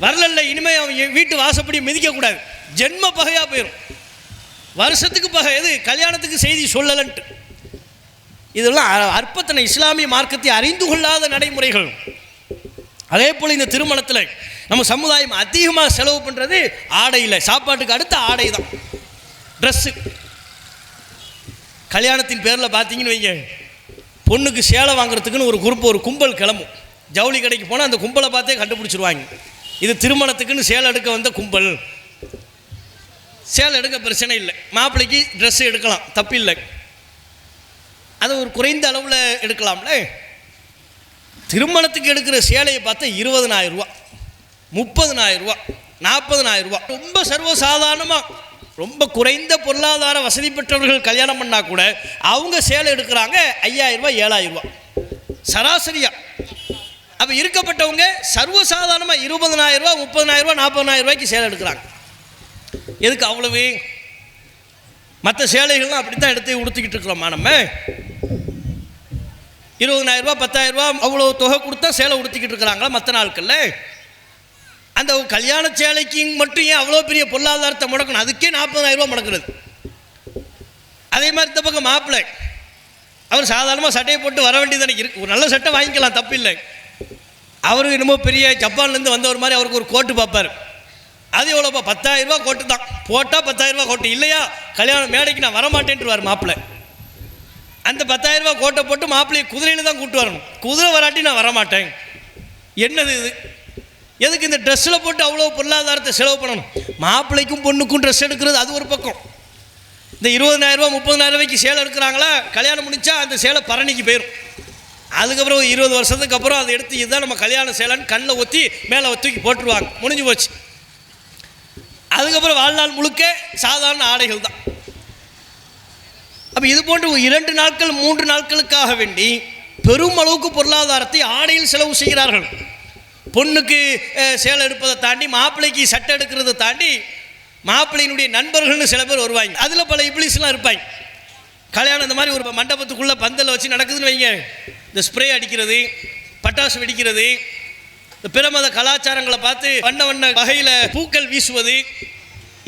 வரல, இனிமேல் அவன் வீட்டு வாசப்படி மிதிக்கக்கூடாது, ஜென்ம பகையாக போயிடும். வருஷத்துக்கு பகை எது? கல்யாணத்துக்கு செய்தி சொல்லலைன்ட்டு. இதெல்லாம் அற்பத்தனை இஸ்லாமிய மார்க்கத்தை அறிந்து கொள்ளாத நடைமுறைகள். அதே போல் இந்த திருமணத்தில் நம்ம சமுதாயம் அதிகமாக செலவு பண்ணுறது ஆடையில். சாப்பாட்டுக்கு அடுத்த ஆடை தான், ட்ரெஸ்ஸு. கல்யாணத்தின் பேரில் பார்த்தீங்கன்னு வைங்க, பொண்ணுக்கு சேலை வாங்குறதுக்குன்னு ஒரு குரூப், ஒரு கும்பல் கிளம்பும். ஜவுளி கடைக்கு போனால் அந்த கும்பலை பார்த்தே கண்டுபிடிச்சிருவாங்க, இது திருமணத்துக்குன்னு சேலை எடுக்க வந்த கும்பல். சேலை எடுக்க பிரச்சனை இல்லை, மாப்பிள்ளைக்கு ட்ரெஸ்ஸு எடுக்கலாம், தப்பில்லை. அது ஒரு குறைந்த அளவில் எடுக்கலாம்ல. திருமணத்துக்கு எடுக்கிற சேலையை பார்த்தா 20,000 ரூபா, 30,000 ரூபா, 40,000 ரூபா. ரொம்ப சர்வசாதாரணமாக ரொம்ப குறைந்த பொருளாதார வசதி பெற்றவர்கள் கல்யாணம் பண்ணால் கூட அவங்க சேலை எடுக்கிறாங்க 5,000 ரூபா, 7,000 ரூபா சராசரியாக. அப்போ இருக்கப்பட்டவங்க சர்வசாதாரணமாக 20,000 ரூபா, 30,000 ரூபா, 40,000 ரூபாய்க்கு சேலை எடுக்கிறாங்க. எதுக்கு அவ்வளவு? மற்ற சேலைகள்லாம் அப்படி தான் எடுத்து உடுத்திக்கிட்டு இருக்கிறோமா நம்ம? 20,000 ரூபா, 10,000 ரூபா அவ்வளோ தொகை கொடுத்தா சேலை உடுத்திக்கிட்டு இருக்கிறாங்களா மற்ற நாட்களில்? அந்த கல்யாண சேலைக்கு மட்டும் ஏன் அவ்வளோ பெரிய பொருளாதாரத்தை முடக்கணும்? அதுக்கே 40,000 ரூபா முடக்கிறது. அதே மாதிரி இந்த பக்கம் மாப்பிள்ளை, அவர் சாதாரணமாக சட்டையை போட்டு வர வேண்டியதானே இருக்கு. ஒரு நல்ல சட்டை வாங்கிக்கலாம், தப்பில்லை. அவர் என்னமோ பெரிய ஜப்பான்லேருந்து வந்தவர் மாதிரி அவருக்கு ஒரு கோட்டு பார்ப்பார். அது எவ்வளோப்பா? 10,000 ரூபா கோட்டு தான். போட்டால் 10,000 ரூபா கோட்டு, இல்லையா கல்யாணம் மேடைக்கு நான் வரமாட்டேன்ட்டுருவார் மாப்பிள்ளை. அந்த 10,000 ரூபா கோட்டை போட்டு மாப்பிள்ளையை குதிரையில் தான் கூப்பிட்டு வரணும். குதிரை வராட்டி நான் வரமாட்டேன். என்னது இது? எதுக்கு இந்த ட்ரெஸ்ஸில் போட்டு அவ்வளோ பொருளாதாரத்தை செலவு பண்ணணும்? மாப்பிள்ளைக்கும் பொண்ணுக்கும் ட்ரெஸ் எடுக்கிறது அது ஒரு பக்கம். இந்த 20,000 ரூபா, 30,000 ரூபாய்க்கு சேலை எடுக்கிறாங்களா, கல்யாணம் முடிச்சா அந்த சேலை பரணிக்கு போயிடும். அதுக்கப்புறம் 20 வருஷத்துக்கு அப்புறம் அதை எடுத்து இதுதான் நம்ம கல்யாண சேலைன்னு கண்ணில் ஒத்தி மேலே தூக்கி போட்டுருவாங்க, முடிஞ்சு போச்சு. அதுக்கப்புறம் வாழ்நாள் முழுக்க சாதாரண ஆடைகள் தான். அப்போ இது போன்று 2 நாட்கள் 3 நாட்களுக்காக வேண்டி பெரும் அளவுக்கு பொருளாதாரத்தை ஆடையில் செலவு செய்கிறார்கள். பொண்ணுக்கு சேலை எடுப்பதை தாண்டி, மாப்பிள்ளைக்கு சட்டை எடுக்கிறத தாண்டி, மாப்பிள்ளையினுடைய நண்பர்கள்னு சில பேர் வருவாங்க. அதில் பல இப்ளீஸ்லாம் இருப்பாங்க. கல்யாணம் இந்த மாதிரி ஒரு மண்டபத்துக்குள்ளே பந்தல் வச்சு நடக்குதுன்னு வைங்க, இந்த ஸ்ப்ரே அடிக்கிறது, பட்டாசு வெடிக்கிறது, இந்த பிற மத கலாச்சாரங்களை பார்த்து வண்ண வண்ண வகையில் பூக்கள் வீசுவது,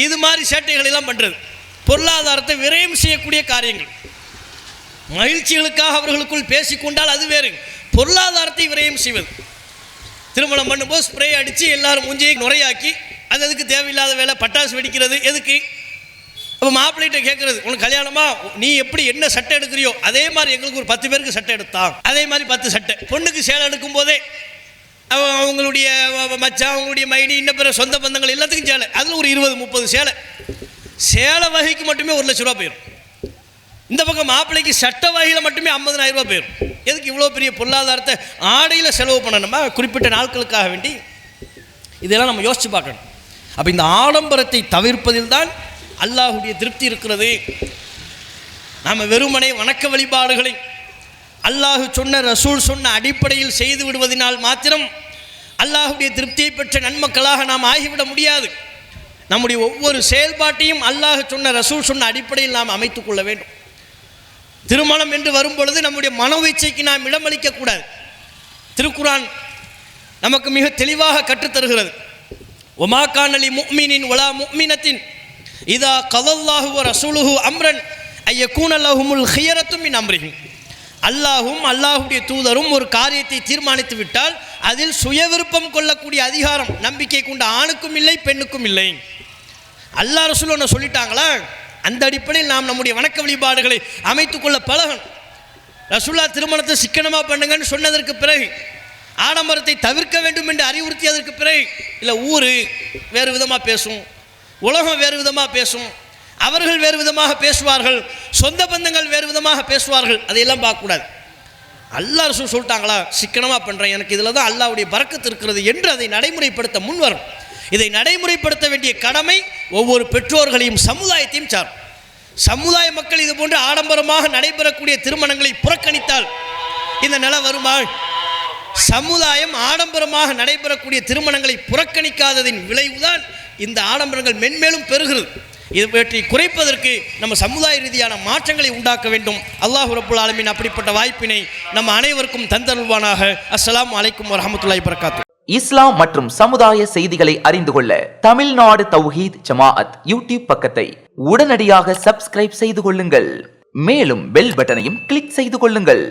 இது மாதிரி சேட்டைகள் எல்லாம் பண்ணுறது பொருளாதாரத்தை விரயம் செய்யக்கூடிய காரியங்கள். மகிழ்ச்சிகளுக்காக அவர்களுக்குள் பேசிக்கொண்டால் அது வேறு. பொருளாதாரத்தை விரயம் செய்வது, திருமணம் பண்ணும்போது ஸ்ப்ரே அடித்து எல்லாரும் மூஞ்சியை நுரையாக்கி, அது எதுக்கு தேவையில்லாத வேலை? பட்டாசு வெடிக்கிறது எதுக்கு? அப்போ மாப்பிள்ளைகிட்ட கேட்குறது, உனக்கு கல்யாணமா, நீ எப்படி என்ன சட்டை எடுக்கிறியோ அதே மாதிரி எங்களுக்கு ஒரு 10 பேருக்கு சட்டை எடுத்தான், அதே மாதிரி 10 சட்டை. பொண்ணுக்கு சேலை எடுக்கும் போதே அவங்களுடைய மச்சான், அவங்களுடைய மைனி, இன்னும் பிற சொந்த பந்தங்கள் எல்லாத்துக்கும் சேலை, அதில் ஒரு 20-30 சேலை. சேலை வகைக்கு மட்டுமே 1,00,000 ரூபா போயிடும். இந்த பக்கம் மாப்பிள்ளைக்கு சட்ட வகையில் மட்டுமே 50,000 ரூபாய் போயிடும். எதுக்கு இவ்வளோ பெரிய பொருளாதாரத்தை ஆடையில் செலவு பண்ணணுமா குறிப்பிட்ட நாட்களுக்காக வேண்டி? இதெல்லாம் நம்ம யோசித்து பார்க்கணும். அப்போ இந்த ஆடம்பரத்தை தவிர்ப்பதில் தான் அல்லாஹுடைய திருப்தி இருக்கிறது. நாம் வெறுமனே வணக்க வழிபாடுகளை அல்லாஹு சொன்ன ரசூல் சொன்ன அடிப்படையில் செய்து விடுவதனால் மாத்திரம் அல்லாஹுடைய திருப்தியை பெற்ற நன்மக்களாக நாம் ஆகிவிட முடியாது. நம்முடைய ஒவ்வொரு செயல்பாட்டையும் அல்லாஹ் சொன்ன ரசூல் சொன்ன அடிப்படையில் நாம் அமைத்துக் கொள்ள வேண்டும். திருமணம் என்று வரும்பொழுது நம்முடைய மனோவீச்சைக்கு நாம் இடமளிக்கக்கூடாது. திருக்குர்ஆன் நமக்கு மிக தெளிவாக கற்றுத்தருகிறது. ஒமா கானலி முஃமினின் வலா முஃமினத்தின் இதா கதல்லாஹு வ ரசூலுஹு அம்ரன் ஐயகூன லஹுமுல் ஹியரத்து மின் அம்ரிஹிம். அல்லாஹும் அல்லாஹுடைய தூதரும் ஒரு காரியத்தை தீர்மானித்து விட்டால் அதில் சுய விருப்பம் கொள்ளக்கூடிய அதிகாரம் நம்பிக்கை கொண்ட ஆணுக்கும் இல்லை பெண்ணுக்கும் இல்லை. அல்லாஹ் ரசூல் ஒன்று சொல்லிட்டாங்களா, அந்த அடிப்படையில் நாம் நம்முடைய வணக்க வழிபாடுகளை அமைத்துக்கொள்ள பழகணும். ரசூல்லா திருமணத்தை சிக்கனமாக பண்ணுங்கன்னு சொன்னதற்கு பிறகு, ஆடம்பரத்தை தவிர்க்க வேண்டும் என்று அறிவுறுத்தியதற்கு பிறகு, இல்லை ஊர் வேறு விதமாக பேசும், உலகம் வேறு விதமாக பேசும், அவர்கள் வேறு விதமாக பேசுவார்கள், சொந்த பந்தங்கள் வேறு விதமாக பேசுவார்கள், அதையெல்லாம் பார்க்கக்கூடாது. அல்லாஹ் ரசூல் சொல்லிட்டாங்களா, சிக்கனமாக பண்ணுறேன், எனக்கு இதில் தான் அல்லாஹ்வுடைய பரக்கத்து இருக்கிறது என்று அதை நடைமுறைப்படுத்த முன்வரும். இதை நடைமுறைப்படுத்த வேண்டிய கடமை ஒவ்வொரு பெற்றோர்களையும் சமுதாயத்தையும் சார். சமுதாய மக்கள் இது போன்று ஆடம்பரமாக நடைபெறக்கூடிய திருமணங்களை புறக்கணித்தால் இந்த நிலை வருமா? சமுதாயம் ஆடம்பரமாக நடைபெறக்கூடிய திருமணங்களை புறக்கணிக்காததின் விளைவுதான் இந்த ஆடம்பரங்கள் மென்மேலும் பெறுகிறது. இவற்றை குறைப்பதற்கு நம்ம சமுதாய ரீதியான மாற்றங்களை உண்டாக்க வேண்டும். அல்லாஹ் ரப்புல் ஆலமீன் அப்படிப்பட்ட வாய்ப்பினை நம்ம அனைவருக்கும் தந்தருள்வானாக. அஸ்ஸலாமு அலைக்கும் வரஹ்மத்துல்லாஹி வபரகாத்துஹு. இஸ்லாம் மற்றும் சமுதாய செய்திகளை அறிந்து கொள்ள தமிழ்நாடு தௌஹீத் ஜமாஅத் யூடியூப் பக்கத்தை உடனடியாக சப்ஸ்கிரைப் செய்து கொள்ளுங்கள். மேலும் பெல் பட்டனையும் கிளிக் செய்து கொள்ளுங்கள்.